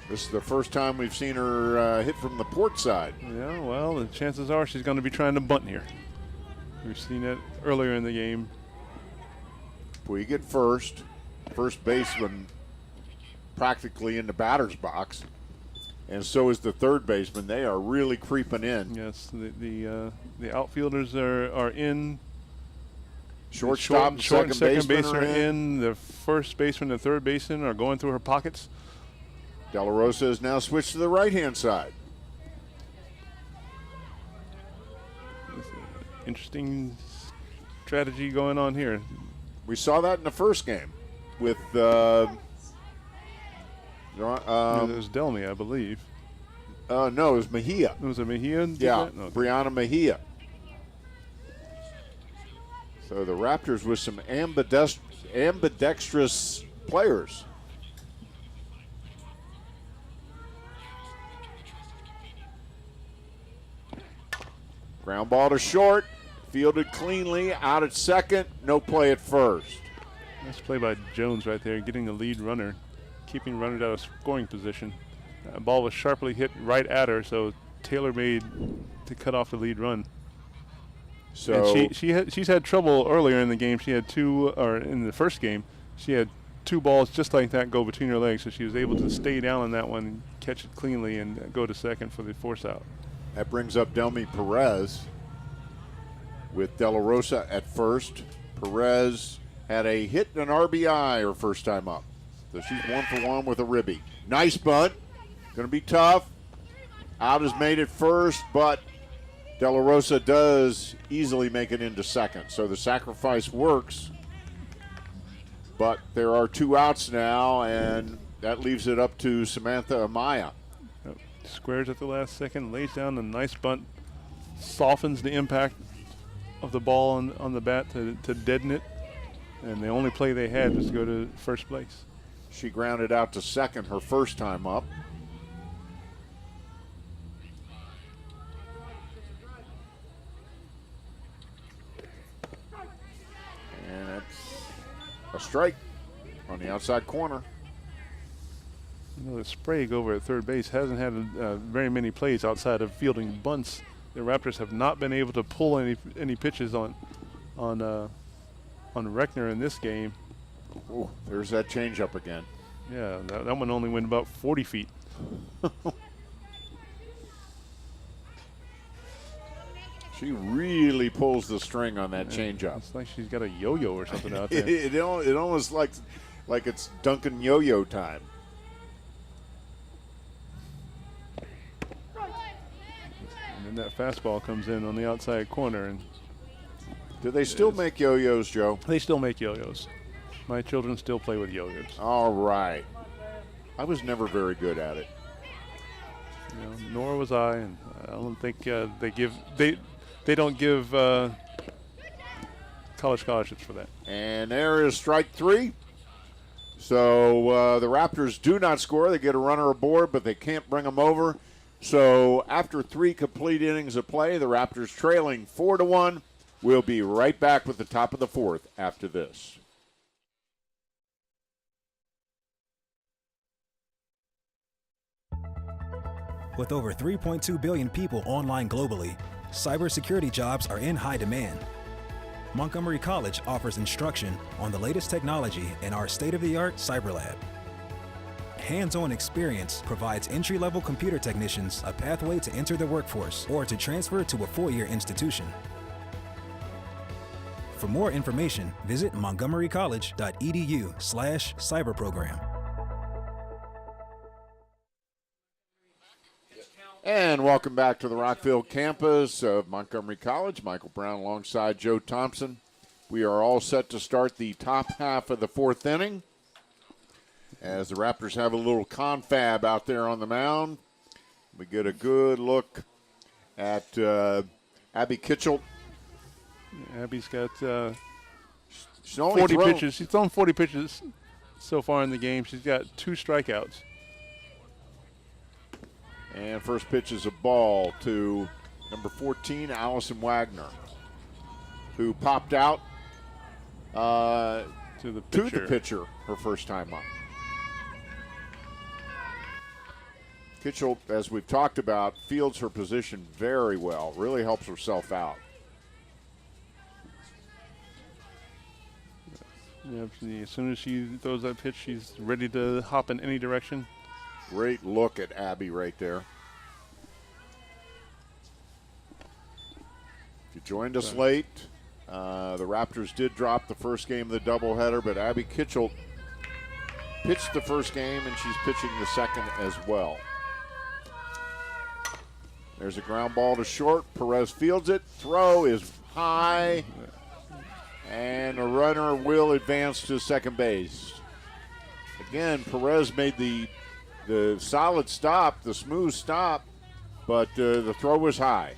This is the first time we've seen her hit from the port side. Yeah, well, the chances are she's going to be trying to bunt here. We've seen it earlier in the game. Puig at first. First baseman practically in the batter's box. And so is the third baseman. They are really creeping in. Yes, the outfielders are in. Shortstop and short second baseman are are in. in. The first baseman and third baseman are going through her pockets. De La Rosa has now switched to the right-hand side. Interesting strategy going on here. We saw that in the first game with It was Delmy, I believe. no, it was Mejia. Was it Mejia? Yeah, Okay. Brianna Mejia. So the Raptors with some ambidextrous players. Ground ball to short, fielded cleanly, out at second, no play at first. Nice play by Jones right there, getting the lead runner, keeping runners out of scoring position. Ball was sharply hit right at her, so Taylor made to cut off the lead run. So And she's had trouble earlier in the game. She had in the first game, she had two balls just like that go between her legs, so she was able to stay down on that one and catch it cleanly and go to second for the force out. that brings up Delmy Perez with De La Rosa at first. Perez had a hit and an RBI her first time up. So she's 1-for-1 with a ribby. Nice bunt. Going to be tough. Out is made at first, but De La Rosa does easily make it into second. So the sacrifice works. But there are two outs now, and that leaves it up to Samantha Amaya. Squares at the last second, lays down a nice bunt, softens the impact of the ball on the bat to deaden it. And the only play they had was to go to first place. She grounded out to second her first time up. And that's a strike on the outside corner. You know, Sprague over at third base hasn't had very many plays outside of fielding bunts. The Raptors have not been able to pull any pitches on Reckner in this game. Ooh, there's that changeup again. Yeah, that one only went about 40 feet. She really pulls the string on that changeup. It's like she's got a yo-yo or something out there. It almost like it's Duncan yo-yo time. And then that fastball comes in on the outside corner, and Do they still make yo-yos, Joe? they still make yo-yos. My children still play with yo-yos. All right. I was never very good at it. You know, nor was I, and I don't think they don't give college scholarships for that. And there is strike three. So the Raptors do not score. They get a runner aboard, but they can't bring them over. So after three complete innings of play, the Raptors trailing 4-1. We'll be right back with the top of the fourth after this. With over 3.2 billion people online globally, cybersecurity jobs are in high demand. Montgomery College offers instruction on the latest technology in our state-of-the-art cyber lab. Hands-on experience provides entry-level computer technicians a pathway to enter the workforce or to transfer to a four-year institution. For more information, visit montgomerycollege.edu/cyberprogram. And welcome back to the Rockville campus of Montgomery College. Michael Brown alongside Joe Thompson. We are all set to start the top half of the fourth inning. as the Raptors have a little confab out there on the mound. We get a good look at Abby Kitchell. Abby's got She's only 40 thrown- pitches. She's thrown 40 pitches so far in the game. She's got 2 strikeouts. And first pitch is a ball to number 14, Allison Wagner, who popped out To the pitcher. her first time up. Kitchell, as we've talked about, fields her position very well, really helps herself out. Yeah, as soon as she throws that pitch, she's ready to hop in any direction. Great look at Abby right there. If you joined us late, the Raptors did drop the first game of the doubleheader, but Abby Kitchell pitched the first game, and she's pitching the second as well. There's a ground ball to short. Perez fields it. Throw is high, and a runner will advance to second base. Again, Perez made the solid stop, the smooth stop, but the throw was high.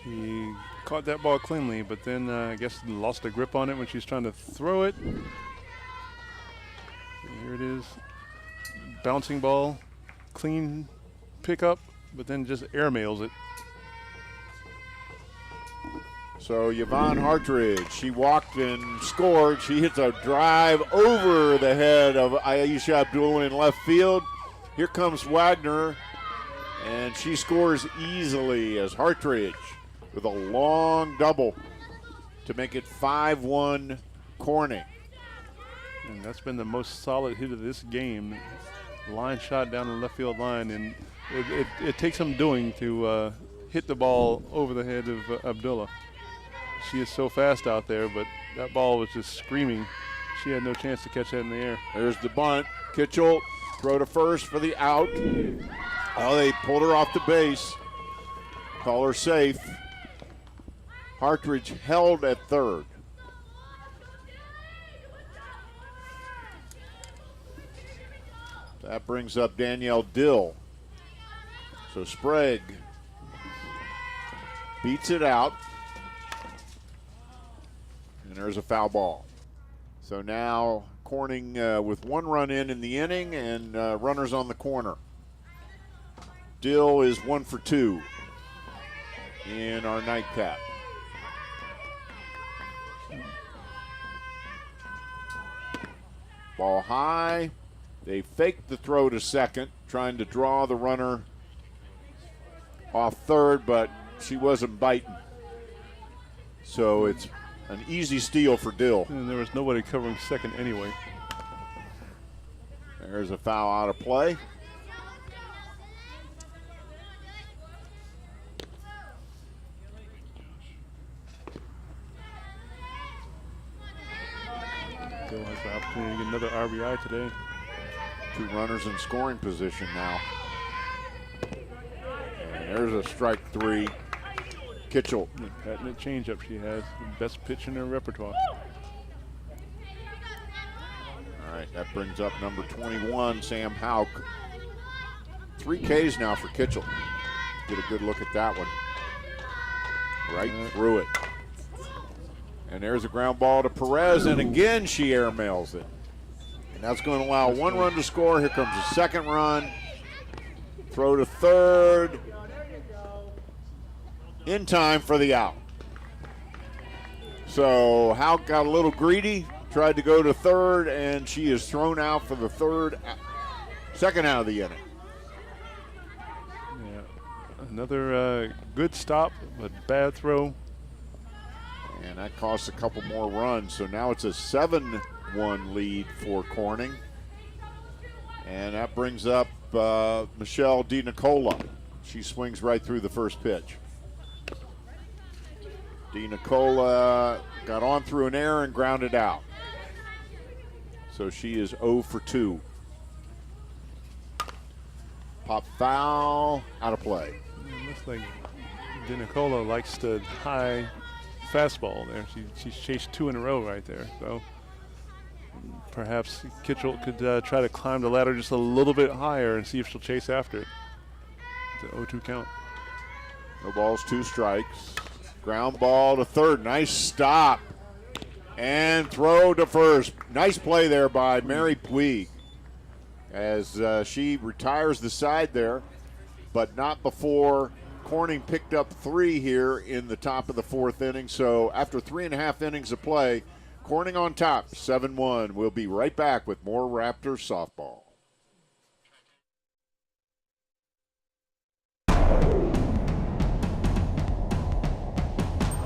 She caught that ball cleanly, but then I guess lost a grip on it when she was trying to throw it. And here it is. Bouncing ball, clean pickup, but then just airmails it. So Yvonne Hartridge, she walked and scored. She hits a drive over the head of Aisha Abdul in left field. Here comes Wagner, and she scores easily as Hartridge with a long double to make it 5-1 Corning. And that's been the most solid hit of this game. Line shot down the left field line, and it takes some doing to hit the ball over the head of Abdullah. She is so fast out there, but that ball was just screaming. She had no chance to catch that in the air. There's the bunt. Kitchell throw to first for the out. Oh, they pulled her off the base. Call her safe. Hartridge held at third. That brings up Danielle Dill. So Sprague beats it out. And there's a foul ball. So now Corning with 1 run in the inning and runners on the corner. Dill is 1 for 2 in our nightcap. Ball high. They faked the throw to second, trying to draw the runner off third, but she wasn't biting. So it's an easy steal for Dill. And there was nobody covering second anyway. There's a foul out of play. Dill has the opportunity to get another RBI today. 2 runners in scoring position now. And there's a strike 3. Kitchell. The patented changeup she has, the best pitch in her repertoire. All right, that brings up number 21, Sam Hauk. 3 Ks now for Kitchell. Get a good look at that one. Right through it. And there's a ground ball to Perez, and again she airmails it. And that's going to allow 1 run to score. Here comes the second run. Throw to third. In time for the out. So Hauk got a little greedy, tried to go to third, and she is thrown out for the second out of the inning. Yeah, another good stop, but bad throw. And that costs a couple more runs. So now it's a 7-1 lead for Corning. And that brings up Michelle DiNicola. She swings right through the first pitch. DiNicola got on through an error and grounded out. So she is 0 for 2. Pop foul, out of play. It looks like DiNicola likes the high fastball there. She's chased 2 in a row right there. So perhaps Kitchell could try to climb the ladder just a little bit higher and see if she'll chase after it. It's an 0-2 count. No balls, 2 strikes. Ground ball to third. Nice stop. And throw to first. Nice play there by Mary Puig as she retires the side there, but not before Corning picked up 3 here in the top of the 4th inning. So after 3.5 innings of play, Corning on top, 7-1. We'll be right back with more Raptors softball.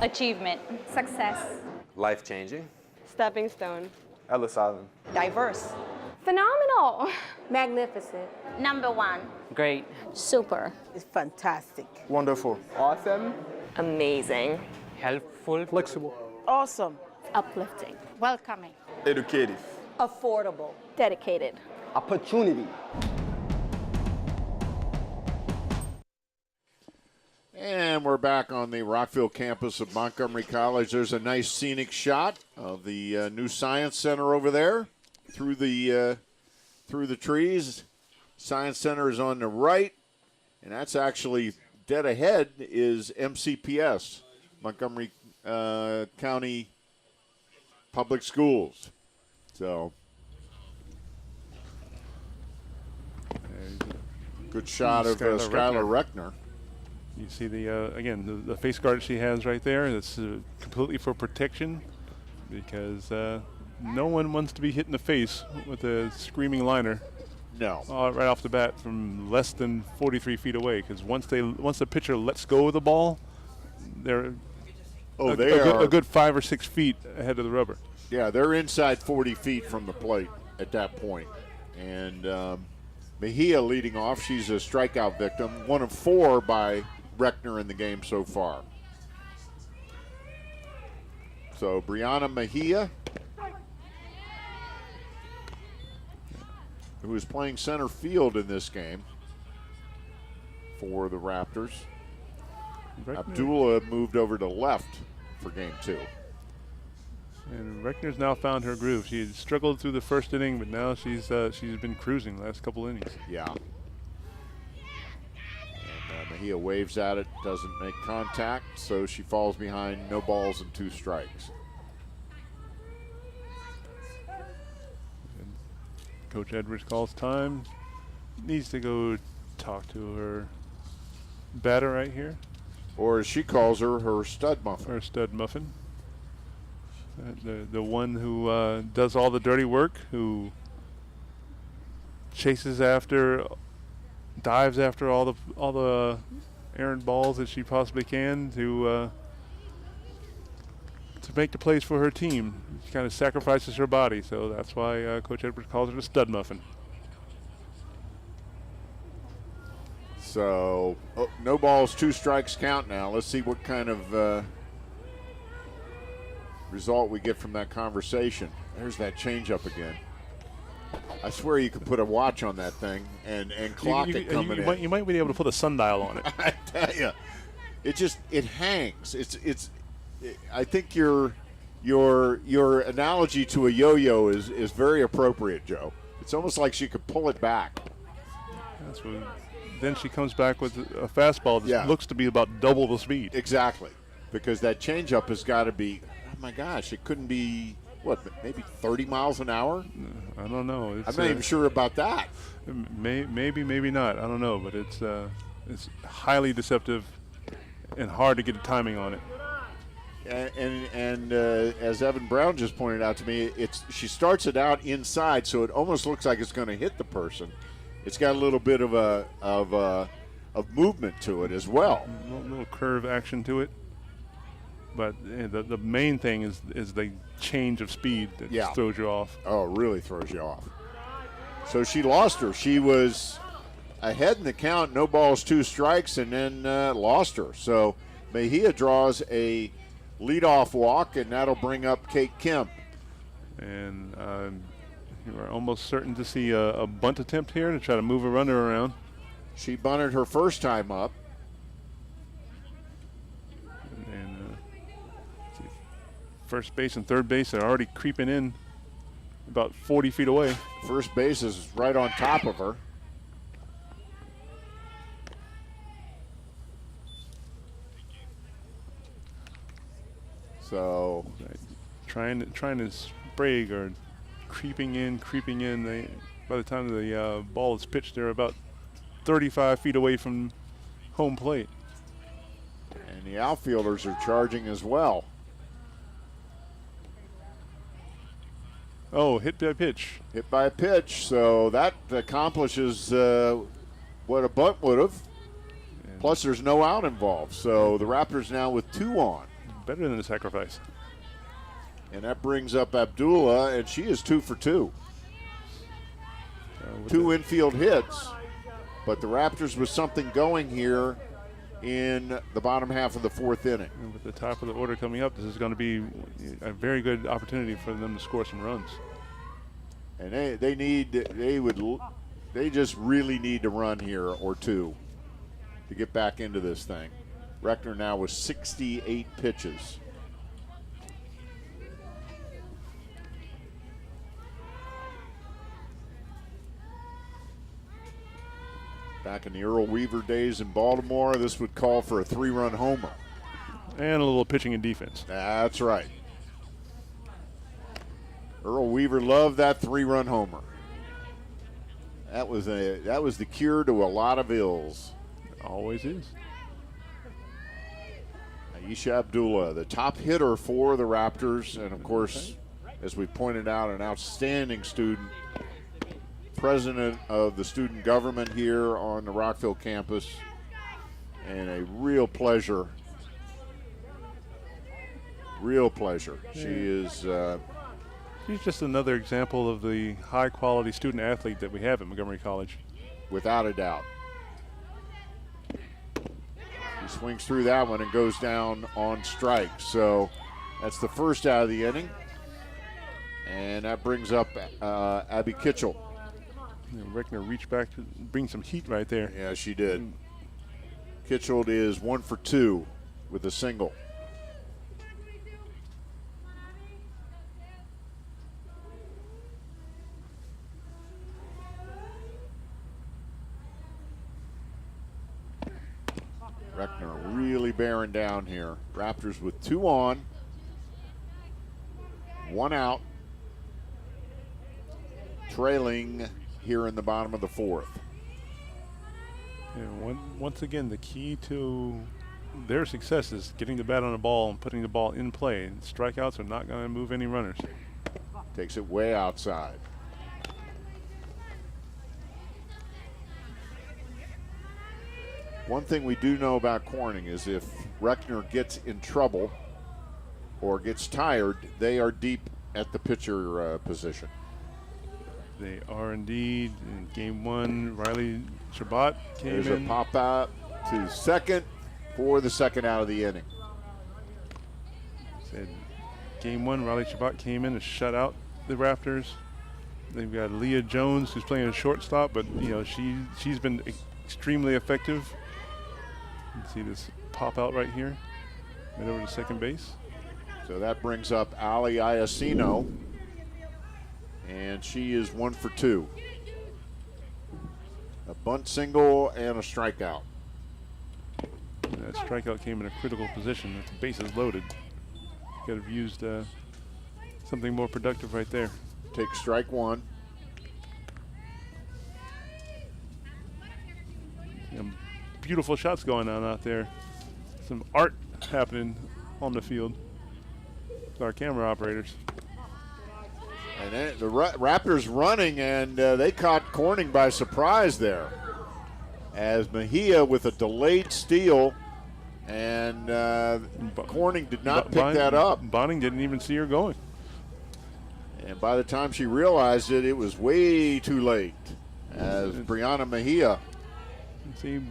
Achievement. Success. Life-changing. Stepping stone. Ellis Island. Diverse. Phenomenal. Magnificent. Number 1. Great. Super. It's fantastic. Wonderful. Awesome. Amazing. Helpful. Flexible. Awesome. Uplifting. Welcoming. Educative. Affordable. Dedicated. Opportunity. And we're back on the Rockville campus of Montgomery College. There's a nice scenic shot of the new Science Center over there through the trees. Science Center is on the right, and that's actually dead ahead is MCPS, Montgomery County Public Schools. So, good shot of Skylar Reckner. You see again the face guard she has right there. That's completely for protection because no one wants to be hit in the face with a screaming liner. No. Right off the bat from less than 43 feet away, because once the pitcher lets go of the ball, they're a good 5 or 6 feet ahead of the rubber. Yeah, they're inside 40 feet from the plate at that point. And Mejia leading off. She's a strikeout victim, 1 of 4 by Reckner in the game so far. So Brianna Mejia, who is playing center field in this game for the Raptors. Abdullah moved over to left for game 2. And Reckner's now found her groove. She had struggled through the first inning, but now she's been cruising the last couple innings. Yeah. And Mejia waves at it, doesn't make contact, so she falls behind, no balls and 2 strikes. Coach Edwards calls time. Needs to go talk to her batter right here. Or as she calls her stud muffin. Her stud muffin. The one who does all the dirty work, who chases after, dives after all the errant balls that she possibly can to make the plays for her team. She kind of sacrifices her body, so that's why Coach Edwards calls her the stud muffin. So, no balls, 2 strikes count now. Let's see what kind of result we get from that conversation. There's that changeup again. I swear you could put a watch on that thing and clock it coming in. You might be able to put a sundial on it. I tell you, it hangs. I think your analogy to a yo-yo is very appropriate, Joe. It's almost like she could pull it back. That's what. Then she comes back with a fastball that looks to be about double the speed. Exactly, because that changeup has got to be. Oh my gosh, it couldn't be maybe 30 miles an hour. I don't know. I'm not even sure about that. Maybe not. I don't know, but it's highly deceptive and hard to get the timing on it. And as Evan Brown just pointed out to me, she starts it out inside, so it almost looks like it's going to hit the person. It's got a little bit of movement to it as well. A little curve action to it. But the main thing is the change of speed that just throws you off. Oh, it really throws you off. So she lost her. She was ahead in the count, no balls, 2 strikes, and then lost her. So Mejia draws a leadoff walk, and that'll bring up Kate Kemp. And you are almost certain to see a bunt attempt here to try to move a runner around. She bunted her first time up. And first base and third base are already creeping in. about 40 feet away. First base is right on top of her. So trying to spray or creeping in. By the time the ball is pitched, they're about 35 feet away from home plate. And the outfielders are charging as well. Oh, hit by pitch. Hit by a pitch, so that accomplishes what a bunt would have. Plus, there's no out involved, so the Raptors now with 2 on. Better than a sacrifice. And that brings up Abdullah, and she is 2 for 2. 2 infield hits, but the Raptors with something going here in the bottom half of the 4th inning. And with the top of the order coming up, this is going to be a very good opportunity for them to score some runs. And they just really need to run here or 2 to get back into this thing. Reckner now with 68 pitches. Back in the Earl Weaver days in Baltimore, this would call for a 3-run homer. And a little pitching and defense. That's right. Earl Weaver loved that 3-run homer. That was the cure to a lot of ills. It always is. Aisha Abdullah, the top hitter for the Raptors, and of course, as we pointed out, an outstanding student. President of the student government here on the Rockville campus, and a real pleasure. She is She's just another example of the high quality student athlete that we have at Montgomery College. Without a doubt. He swings through that one and goes down on strike. So that's the first out of the inning. And that brings up Abby Kitchell. Reckner reached back to bring some heat right there. Yeah, she did. Kitchell is 1 for 2 with a single. Reckner really bearing down here. Raptors with 2 on, 1 out, trailing here in the bottom of the 4th. And once again, the key to their success is getting the bat on the ball and putting the ball in play. Strikeouts are not going to move any runners. Takes it way outside. One thing we do know about Corning is if Reckner gets in trouble or gets tired, they are deep at the pitcher position. They are indeed. In game 1, Riley Shabbat came in. There's a pop out to second for the second out of the inning. Said game 1, Riley Shabbat came in to shut out the Raptors. They've got Leah Jones, who's playing a shortstop, but she's been extremely effective. You can see this pop out right here, right over to second base. So that brings up Ali Iacino, and she is 1 for 2. A bunt single and a strikeout. That strikeout came in a critical position. The base is loaded. Could have used something more productive right there. Take strike 1. Some beautiful shots going on out there. Some art happening on the field with our camera operators. And then the Raptors running, and they caught Corning by surprise there. As Mejia with a delayed steal, and Corning did not pick that up. Bonning didn't even see her going. And by the time she realized it, it was way too late. As Brianna Mejia, you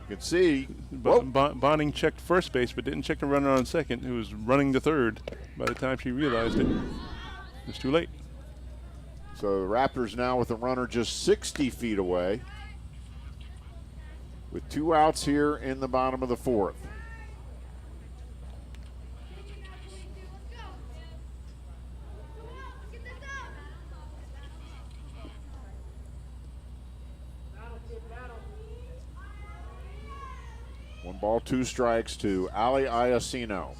can see. Bonning checked first base, but didn't check the runner on second, who was running to third. By the time she realized it, it's too late. So the Raptors now with a runner just 60 feet away, with 2 outs here in the bottom of the 4th. ball, 2 strikes to Ali Iacino.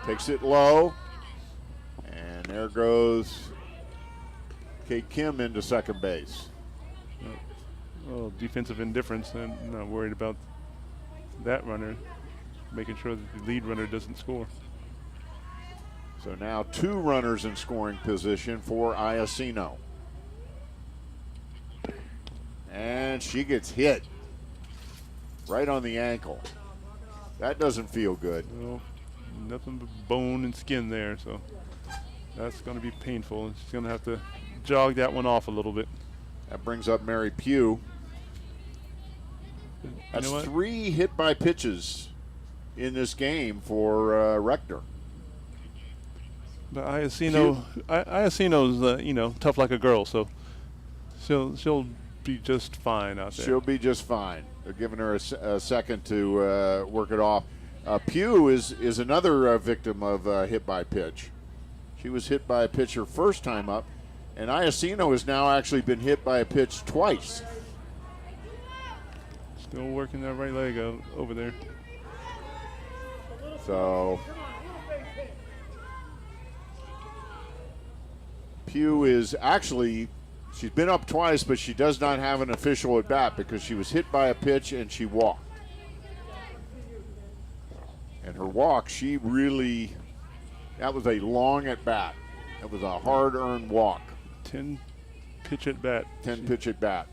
Takes it low, and there goes Kate Kim into second base. Well, defensive indifference. I'm not worried about that runner, making sure that the lead runner doesn't score. So now 2 runners in scoring position for Iacino. And she gets hit right on the ankle. That doesn't feel good. Well, nothing but bone and skin there, so that's going to be painful. She's going to have to jog that one off a little bit. That brings up Mary Pugh. That's 3 hit by pitches in this game for Rector. But Iacino's tough like a girl, so she'll be just fine out there. She'll be just fine. They're giving her a second to work it off. Pugh is another victim of hit by pitch. She was hit by a pitch her first time up, and Iacino has now actually been hit by a pitch twice. Still working that right leg over there. So Pugh is actually, she's been up twice, but she does not have an official at bat because she was hit by a pitch and she walked. And her walk, that was a long at bat. That was a hard earned walk. 10 pitch at bat. 10 pitch at bat.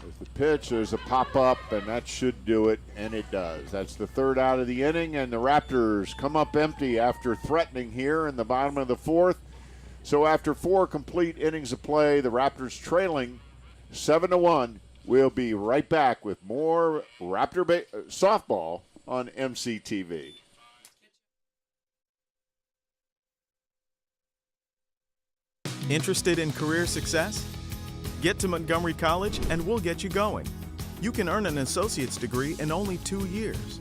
There's the pitch, there's a pop up, and that should do it, and it does. That's the 3rd out of the inning, and the Raptors come up empty after threatening here in the bottom of the 4th. So after 4 complete innings of play, the Raptors trailing 7-1. We'll be right back with more Raptor softball on MCTV. Interested in career success? Get to Montgomery College and we'll get you going. You can earn an associate's degree in only 2 years.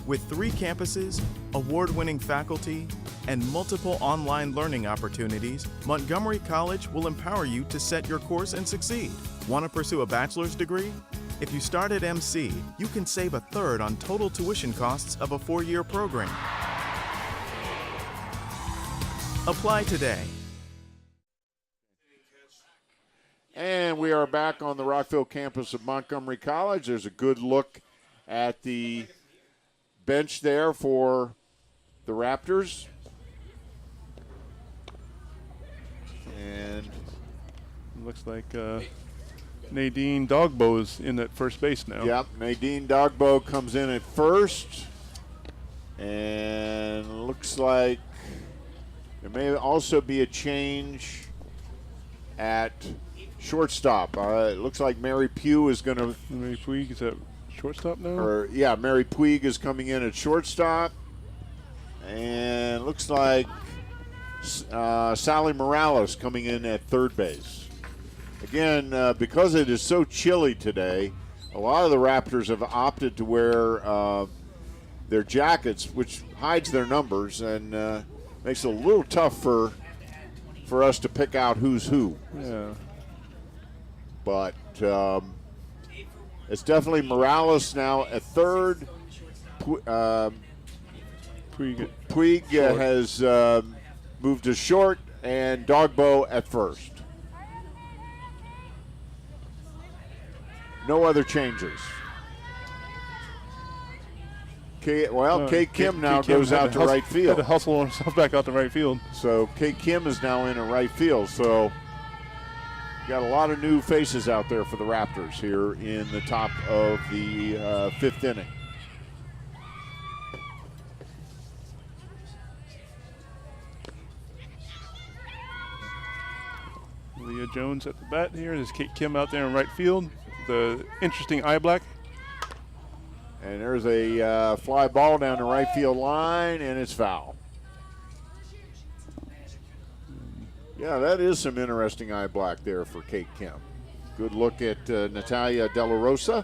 With 3 campuses, award-winning faculty, and multiple online learning opportunities, Montgomery College will empower you to set your course and succeed. Want to pursue a bachelor's degree? If you start at MC, you can save 1/3 on total tuition costs of a 4-year program. Apply today. And we are back on the Rockville campus of Montgomery College. There's a good look at the bench there for the Raptors. And looks like Nadine Dogbo's in at first base now. Yep, Nadine Dogbo comes in at first. And looks like there may also be a change at shortstop. It looks like Mary Pugh is going to. Mary Puig is at shortstop now? Mary Puig is coming in at shortstop. And looks like Sally Morales coming in at third base. Again, because it is so chilly today, a lot of the Raptors have opted to wear their jackets, which hides their numbers and makes it a little tough for us to pick out who's who. Yeah. But it's definitely Morales now at third. Puig has moved to short, and Dogbo at first. No other changes. Kate Kim now goes out to right field. Had to hustle himself back out to right field. So Kate Kim is now in at right field. So got a lot of new faces out there for the Raptors here in the top of the 5th inning. Leah Jones at the bat here. There's Kate Kim out there in right field. The interesting eye black. And there's a fly ball down the right field line, and it's foul. Yeah, that is some interesting eye black there for Kate Kim. Good look at Natalia De La Rosa.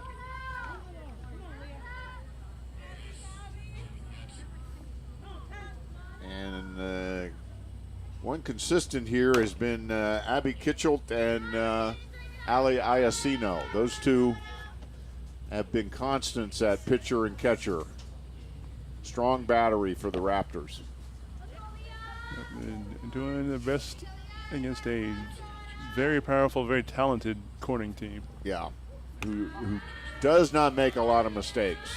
And one consistent here has been Abby Kitchelt and Ali Iacino. Those two have been constants at pitcher and catcher. Strong battery for the Raptors. And doing the best against a very powerful, very talented Corning team. Yeah, who does not make a lot of mistakes.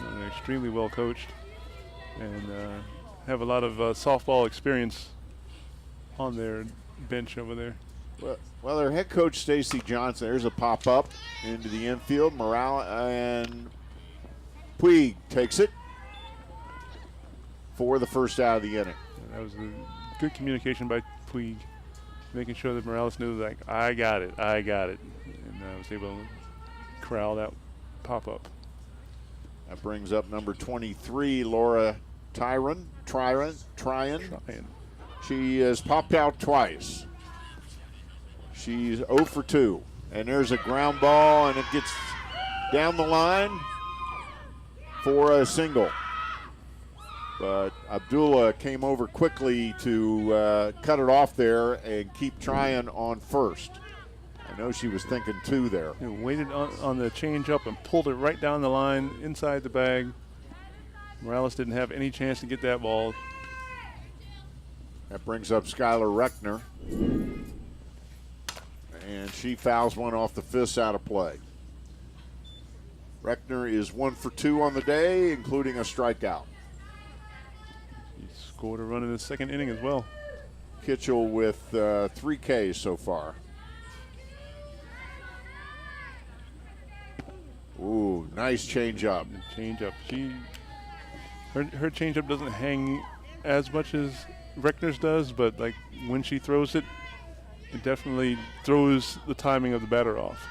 They're extremely well coached and have a lot of softball experience on their bench over there. Well, their head coach, Stacy Johnson, there's a pop-up into the infield. Morale and Puig takes it for the first out of the inning. That was a good communication by Puig, making sure that Morales knew, like, I got it. And was able to corral that pop-up. That brings up number 23, Laura Tryon. She has popped out twice. She's 0 for 2. And there's a ground ball, and it gets down the line for a single. But Abdullah came over quickly to cut it off there and keep Tryon on first. I know she was thinking 2 there. He waited on the change-up and pulled it right down the line inside the bag. Morales didn't have any chance to get that ball. That brings up Skylar Reckner. And she fouls one off the fist out of play. Reckner is 1 for 2 on the day, including a strikeout. He scored a run in the second inning as well. Kitchell with 3 Ks so far. Ooh, nice changeup. Changeup. Her changeup doesn't hang as much as Reckner's does, but like when she throws it, it definitely throws the timing of the batter off.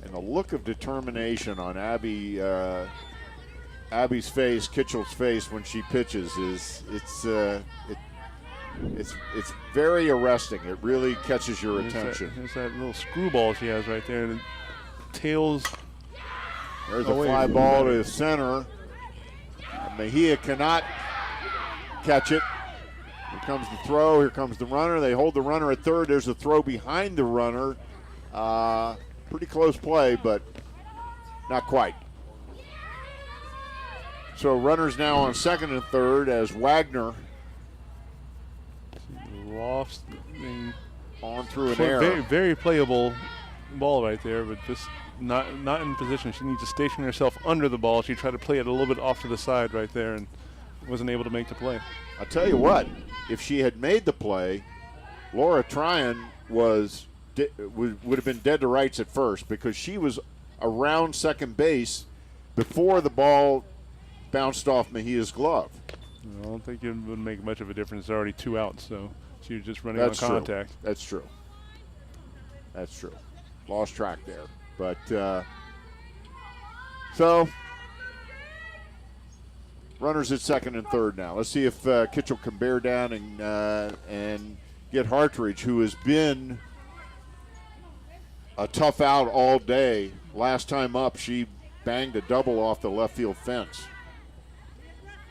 And the look of determination on Abby's face, Kitchell's face when she pitches is it's very arresting. It really catches your attention. There's that little screwball she has right there. And it tails. There's a fly ball to the center. Mejia cannot catch it. Here comes the throw. Here comes the runner. They hold the runner at third. There's a throw behind the runner. Pretty close play, but not quite. So runners now on second and third as Wagner lofts on through an error. Very, very playable ball right there, but just not in position. She needs to station herself under the ball. She tried to play it a little bit off to the side right there and wasn't able to make the play. I'll tell you what, if she had made the play, Laura Tryon would have been dead to rights at first because she was around second base before the ball bounced off Mejia's glove. I don't think it would make much of a difference. There's already 2 outs, so she was just running on contact. That's true. That's true. Lost track there. But so runners at second and third now. Let's see if Kitchell can bear down and get Hartridge, who has been a tough out all day. Last time up, she banged a double off the left field fence.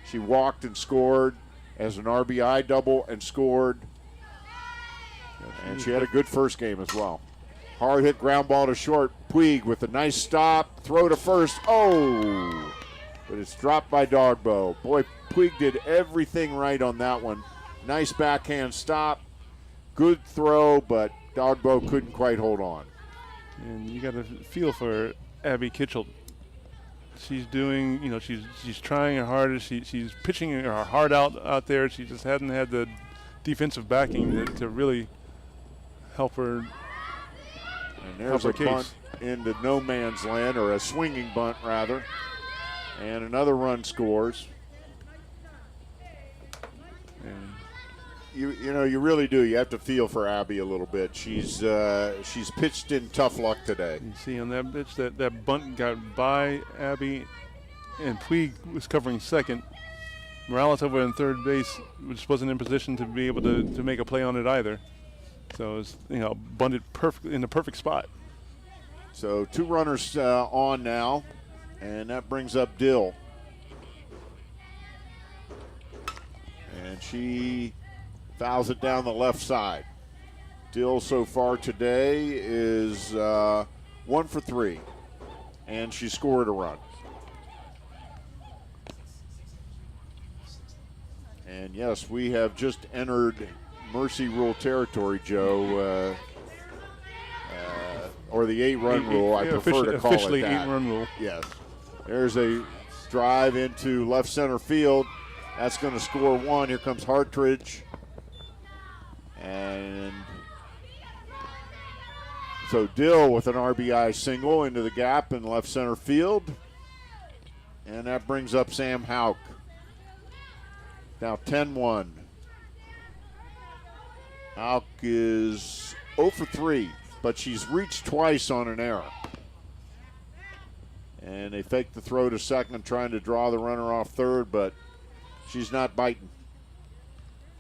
She walked and scored as an RBI double and scored. And she had a good first game as well. Hard hit ground ball to short. Puig with a nice stop. Throw to first. Oh! But it's dropped by Dogbo. Boy, Puig did everything right on that one. Nice backhand stop. Good throw, but Dogbo couldn't quite hold on. And you got to feel for Abby Kitchell. She's doing, she's trying her hardest. She's pitching her heart out there. She just hadn't had the defensive backing to really help her. And there's a bunt into no man's land, or a swinging bunt rather. And another run scores. And you really do. You have to feel for Abby a little bit. She's pitched in tough luck today. You see on that pitch that bunt got by Abby, and Puig was covering second. Morales over in third base just wasn't in position to be able to make a play on it either. So it was bunted perfectly in the perfect spot. So 2 runners on now, and that brings up Dill. And she fouls it down the left side. Dill so far today is 1 for 3. And she scored a run. And yes, we have just entered Mercy Rule territory, Joe, or the 8-run rule. I prefer to call it officially that. 8-run rule. Yes. There's a drive into left center field. That's going to score 1. Here comes Hartridge. And so Dill with an RBI single into the gap in left center field. And that brings up Sam Houck. Now 10-1. Houck is 0 for 3, but she's reached twice on an error. And they fake the throw to second, trying to draw the runner off third, but she's not biting.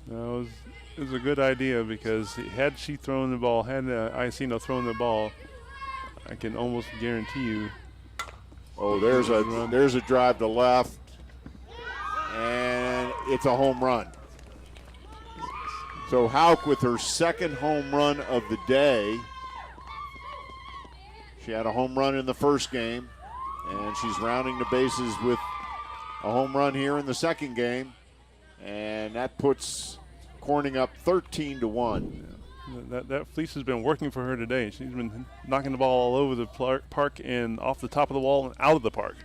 No, it was a good idea because had she thrown the ball, had Iacino thrown the ball, I can almost guarantee you. Oh, there's a drive to left, and it's a home run. So Houck with her second home run of the day. She had a home run in the first game, and she's rounding the bases with a home run here in the second game, and that puts Corning up 13-1. That fleece has been working for her today. She's been knocking the ball all over the park and off the top of the wall and out of the park.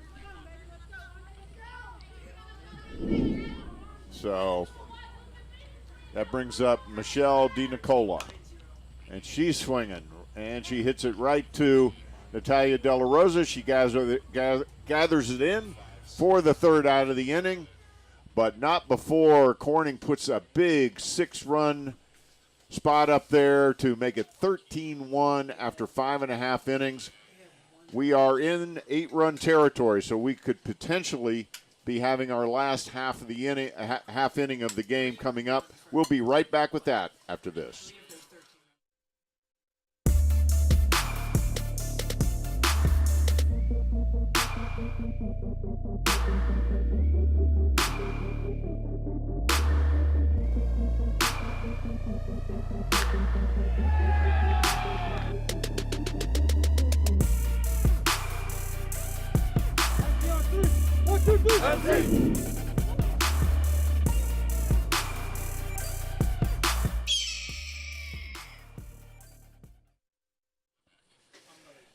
So that brings up Michelle DiNicola, and she's swinging, and she hits it right to Natalia De La Rosa. She gathers it in for the third out of the inning, but not before Corning puts a big 6-run spot up there to make it 13-1 after 5.5 innings. We are in 8-run territory, so we could potentially be having our last half inning of the game coming up. We'll be right back with that after this.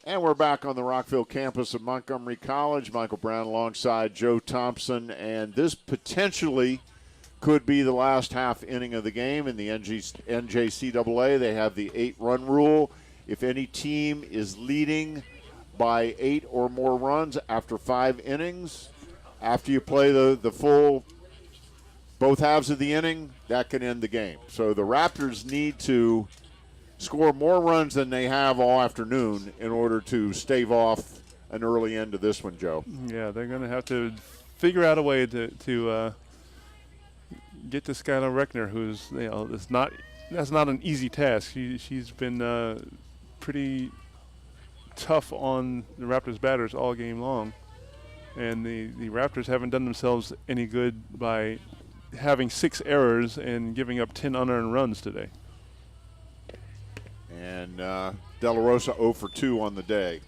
And we're back on the Rockville campus of Montgomery College. Michael Brown alongside Joe Thompson, and this potentially could be the last half inning of the game in the NJCAA. They have the 8-run rule. If any team is leading by 8 or more runs after 5 innings, after you play the full both halves of the inning, that can end the game. So the Raptors need to score more runs than they have all afternoon in order to stave off an early end to this one, Joe. Yeah, they're going to have to figure out a way to get to Skylar Reckner, who's, that's not an easy task. She's been pretty tough on the Raptors batters all game long. And the Raptors haven't done themselves any good by having 6 errors and giving up 10 unearned runs today. And De La Rosa 0 for 2 on the day.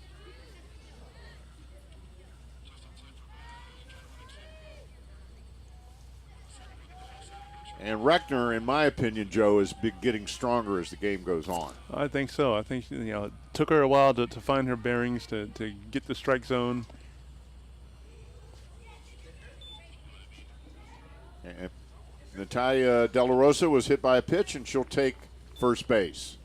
And Reckner, in my opinion, Joe, is getting stronger as the game goes on. I think so. I think it took her a while to find her bearings, to get the strike zone. And Natalia De La Rosa was hit by a pitch, and she'll take first base.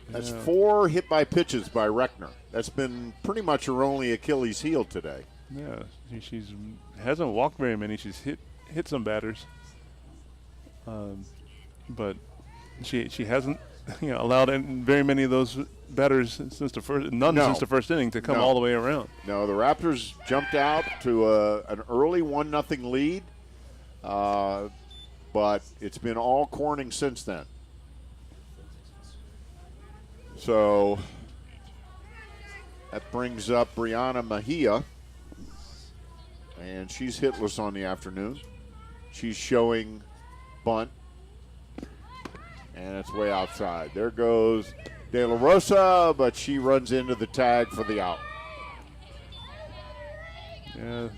That's 4 hit by pitches by Reckner. That's been pretty much her only Achilles heel today. Yeah, she's hasn't walked very many. She's hit some batters, but she hasn't allowed very many of those batters since the first since the first inning to come all the way around. No, the Raptors jumped out to an early 1-0 lead, but it's been all Corning since then. So that brings up Brianna Mejia, and she's hitless on the afternoon. She's showing bunt. And it's way outside. There goes De La Rosa, but she runs into the tag for the out. Yeah.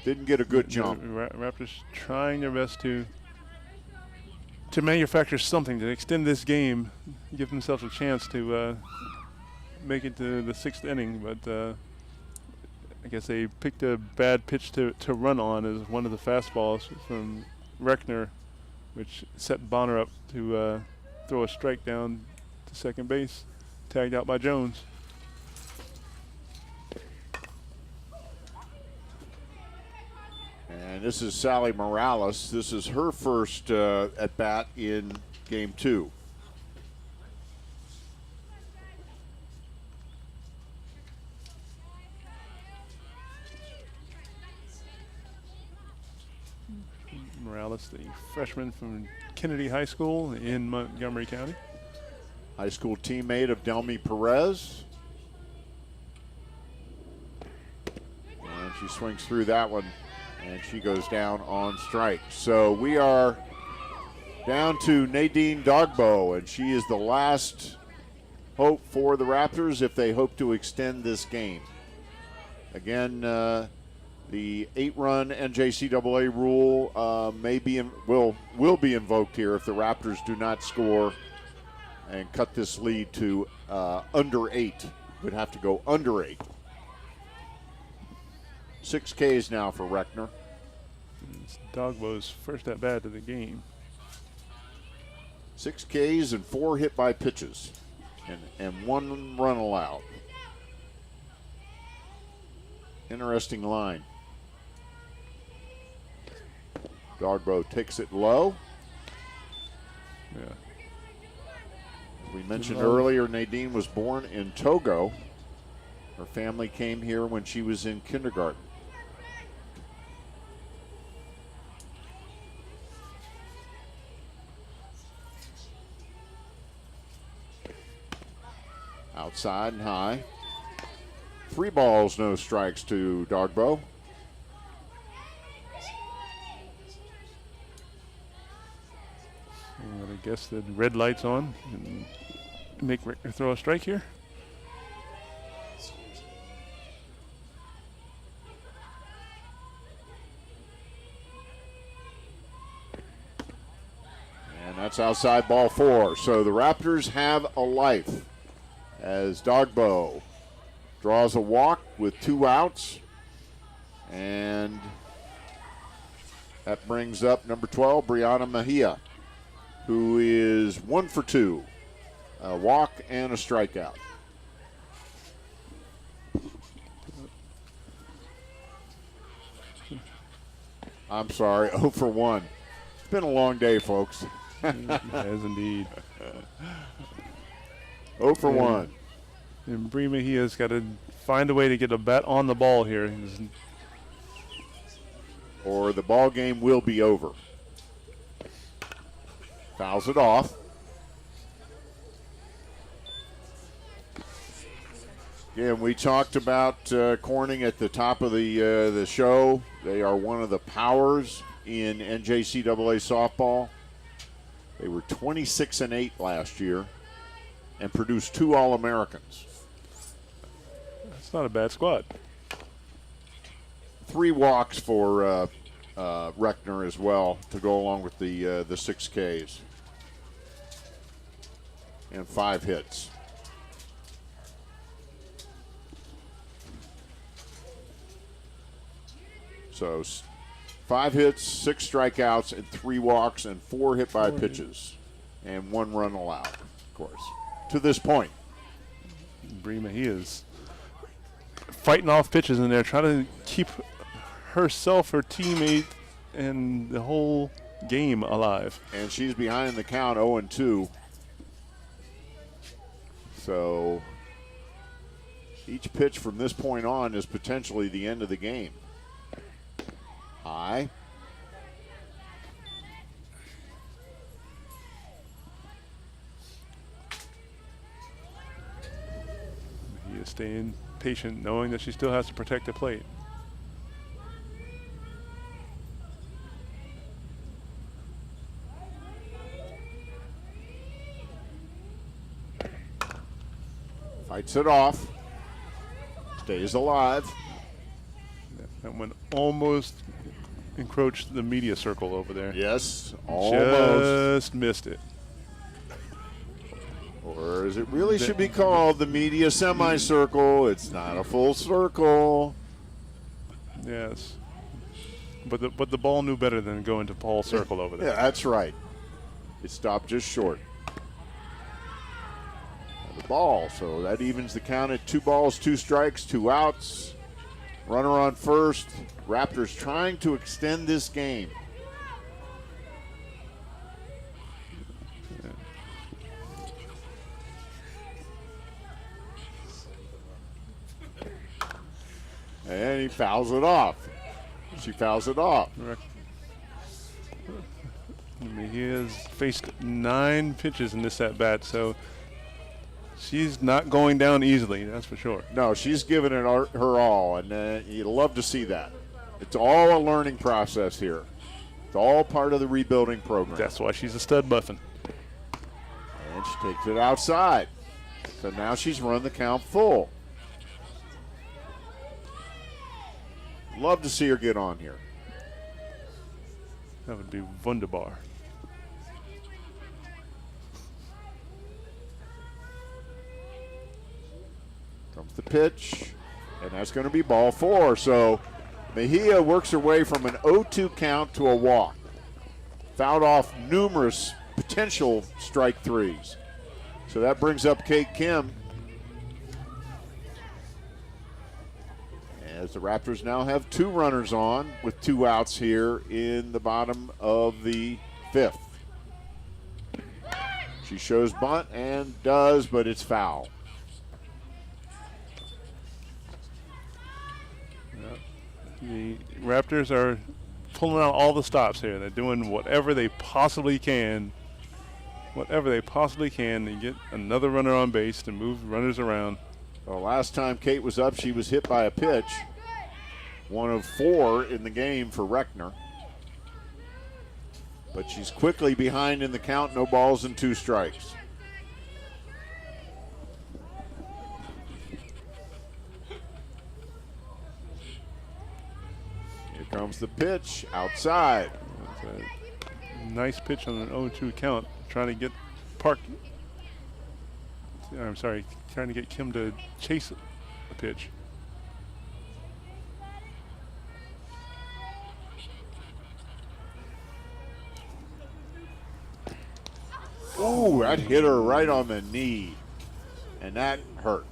Didn't get a good jump. Raptors trying their best to manufacture something to extend this game, give themselves a chance to make it to the 6th inning, but I guess they picked a bad pitch to run on as one of the fastballs from Reckner, which set Bonner up to throw a strike down to second base, tagged out by Jones. And this is Sally Morales. This is her first at bat in game 2. Morales, the freshman from Kennedy High School in Montgomery County. High school teammate of Delmy Perez. And she swings through that one, and she goes down on strike. So we are down to Nadine Dogbo, and she is the last hope for the Raptors if they hope to extend this game. Again, the 8-run NJCAA rule will be invoked here if the Raptors do not score and cut this lead to under 8. Would have to go under 8. 6 Ks now for Reckner. It's Dogbo's first at bat of the game. 6 Ks and 4 hit by pitches, and 1 run allowed. Interesting line. Dogbo takes it low. Yeah. As we mentioned earlier, Nadine was born in Togo. Her family came here when she was in kindergarten. Outside and high. 3 balls, no strikes to Dogbo. I guess the red light's on and make Richter throw a strike here. And that's outside ball 4. So the Raptors have a life as Dogbo draws a walk with 2 outs. And that brings up number 12, Brianna Mejia, who is 1 for 2. A walk and a strikeout. I'm sorry, 0 for 1. It's been a long day, folks. It has indeed. 0 for 1. And Brie Mejia's got to find a way to get a bat on the ball here. Or the ball game will be over. Fouls it off. Again, we talked about Corning at the top of the show. They are one of the powers in NJCAA softball. They were 26-8 last year and produced 2 All-Americans. That's not a bad squad. 3 walks for Reckner as well to go along with the 6 Ks. And 5 hits. So 5 hits, 6 strikeouts, and 3 walks, and 4 hit by pitches, and 1 run allowed, of course, to this point. Brie Mejia's fighting off pitches in there, trying to keep herself, her teammate, and the whole game alive. And she's behind the count 0-2. So each pitch from this point on is potentially the end of the game. High. He is staying patient, knowing that she still has to protect the plate. Fights it off. Stays alive. That one almost encroached the media circle over there. Yes, almost. Just missed it. Or as it really should be called, the media semicircle. It's not a full circle. Yes. But the ball knew better than go into Paul's circle over there. Yeah, that's right. It stopped just short. And the ball, so that evens the count at 2 balls, 2 strikes, 2 outs. Runner on first. Raptors trying to extend this game. And he fouls it off. She fouls it off. I mean, he has faced 9 pitches in this at bat, so she's not going down easily, that's for sure. No, she's giving it her all, and you'd love to see that. It's all a learning process here. It's all part of the rebuilding program. That's why she's a stud muffin. And she takes it outside. So now she's run the count full. Love to see her get on here. That would be wunderbar. Comes the pitch, and that's going to be ball 4. So Mejia works her way from an 0-2 count to a walk. Fouled off numerous potential strike 3s. So that brings up Kate Kim. As the Raptors now have 2 runners on with 2 outs here in the bottom of the 5th. She shows bunt and does, but it's foul. The Raptors are pulling out all the stops here. They're doing whatever they possibly can. To get another runner on base to move runners around. Well, last time Kate was up, she was hit by a pitch. 1 of 4 in the game for Reckner. But she's quickly behind in the count, no balls and 2 strikes. Here comes the pitch, outside. That's a nice pitch on an 0-2 count, trying to get trying to get Kim to chase a pitch. Ooh, that hit her right on the knee, and that hurt.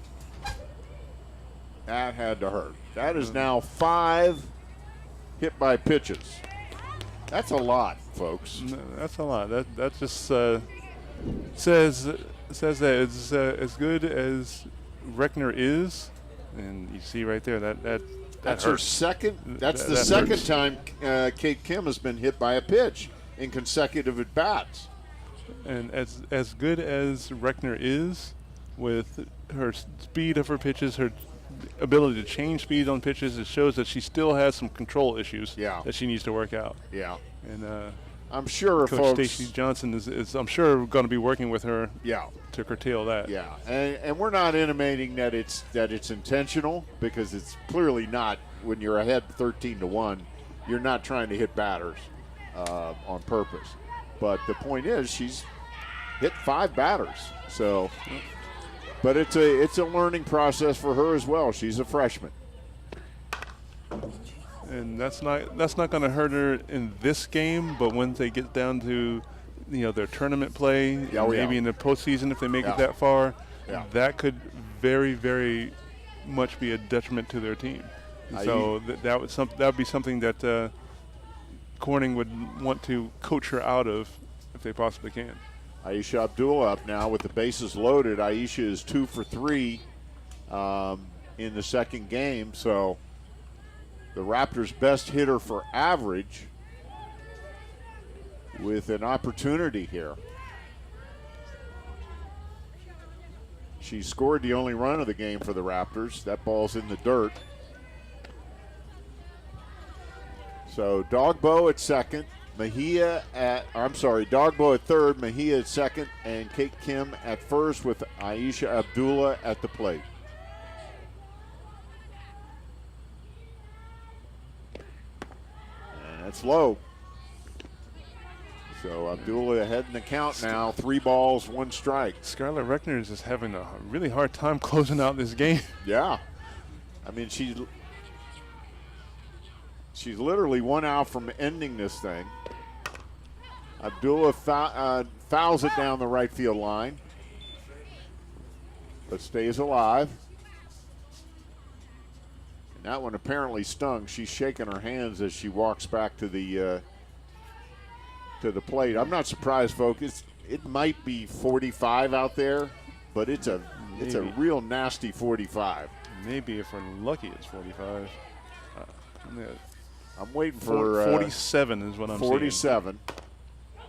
That had to hurt. That is now 5 hit by pitches. That's a lot, folks. No, that's a lot. That just says that it's as good as Reckner is, and you see right there that's her hurts. second. That's the that second hurts. time Kate Kim has been hit by a pitch in consecutive at bats. And as good as Reckner is, with her speed of her pitches, her ability to change speed on pitches, it shows that she still has some control issues that she needs to work out. Yeah. And I'm sure Coach folks. Stacey Johnson is I'm sure going to be working with her. Yeah. To curtail that. Yeah, and we're not intimating that it's intentional, because it's clearly not. When you're ahead 13-1, you're not trying to hit batters on purpose. But the point is, she's hit 5 batters. So, but it's a learning process for her as well. She's a freshman, and that's not going to hurt her in this game. But when they get down to their tournament play, maybe in the postseason, if they make it that far, that could very, very much be a detriment to their team. So that would be something that Corning would want to coach her out of if they possibly can. Aisha Abdul up now with the bases loaded. Aisha is 2 for 3 in the second game, so the Raptors' best hitter for average with an opportunity here. She scored the only run of the game for the Raptors. That ball's in the dirt. So Dogbo at second, Dogbo at third, Mejia at second, and Kate Kim at first with Aisha Abdullah at the plate. And that's low. So Abdullah ahead in the count now. 3 balls, 1 strike. Skylar Reckner is just having a really hard time closing out this game. Yeah. I mean, she's literally 1 out from ending this thing. Abdullah fouls it down the right field line, but stays alive. And that one apparently stung. She's shaking her hands as she walks back to the plate. I'm not surprised, folks. It might be 45 out there, but it's a real nasty 45. Maybe if we're lucky, it's 45. I'm waiting for 47 is what I'm seeing. 47.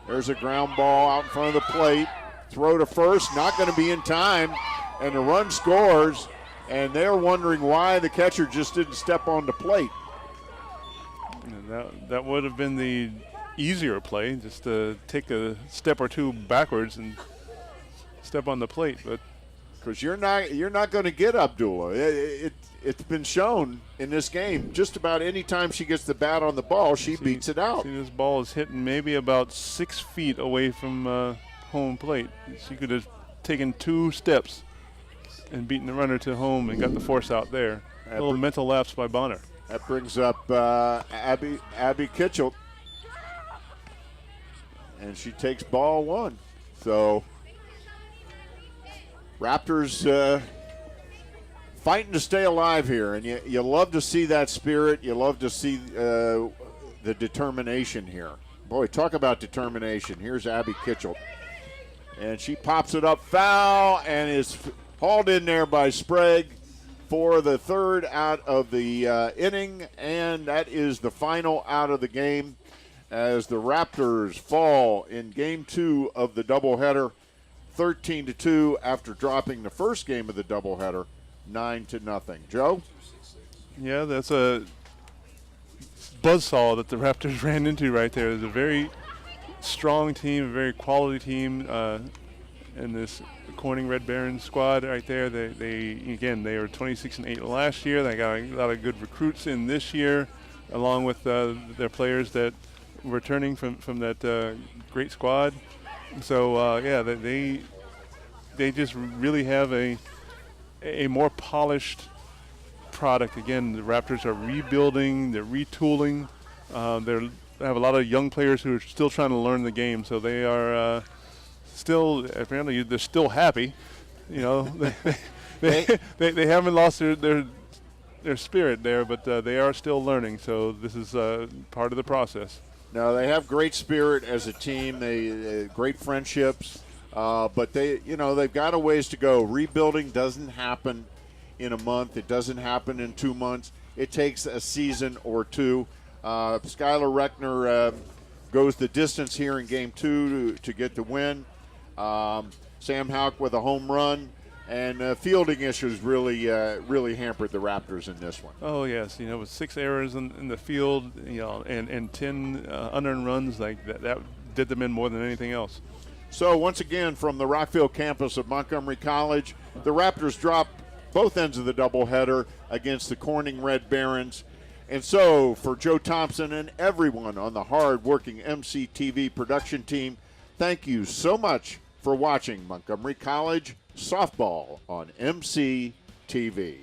There's a ground ball out in front of the plate. Throw to first, not going to be in time, and the run scores. And they're wondering why the catcher just didn't step on the plate. And that would have been the easier play, just to take a step or two backwards and step on the plate. But because you're not going to get Abdullah. It's been shown in this game. Just about any time she gets the bat on the ball, she beats it out. See, this ball is hitting maybe about 6 feet away from home plate. She could have taken 2 steps and beaten the runner to home and got the force out there. A little mental lapse by Bonner. That brings up Abby Kitchell, and she takes ball 1. So Raptors fighting to stay alive here, and you love to see that spirit. You love to see the determination here. Boy, talk about determination. Here's Abby Kitchell, and she pops it up foul and is hauled in there by Sprague for the 3rd out of the inning, and that is the final out of the game as the Raptors fall in Game 2 of the doubleheader, 13-2 after dropping the first game of the doubleheader, 9-0. Joe? Yeah, that's a buzzsaw that the Raptors ran into right there. It's a very strong team, a very quality team, in this Corning Red Barons squad right there. They were 26-8 last year. They got a lot of good recruits in this year, along with their players that were returning from that great squad. So they just really have a more polished product. Again, the Raptors are rebuilding, they're retooling. They have a lot of young players who are still trying to learn the game. So they are apparently they're still happy. You know, they haven't lost their spirit there, but they are still learning. So this is part of the process. No, they have great spirit as a team. They great friendships, but they've got a ways to go. Rebuilding doesn't happen in a month. It doesn't happen in 2 months. It takes a season or 2. Skylar Reckner goes the distance here in Game 2 to get the win. Sam Houck with a home run, and fielding issues really hampered the Raptors in this one. Oh yes, with 6 errors in the field, and 10 unearned runs, like that did them in more than anything else. So once again, from the Rockville campus of Montgomery College, the Raptors drop both ends of the doubleheader against the Corning Red Barons. And so for Joe Thompson and everyone on the hard-working MCTV production team, thank you so much for watching Montgomery College softball on MCTV.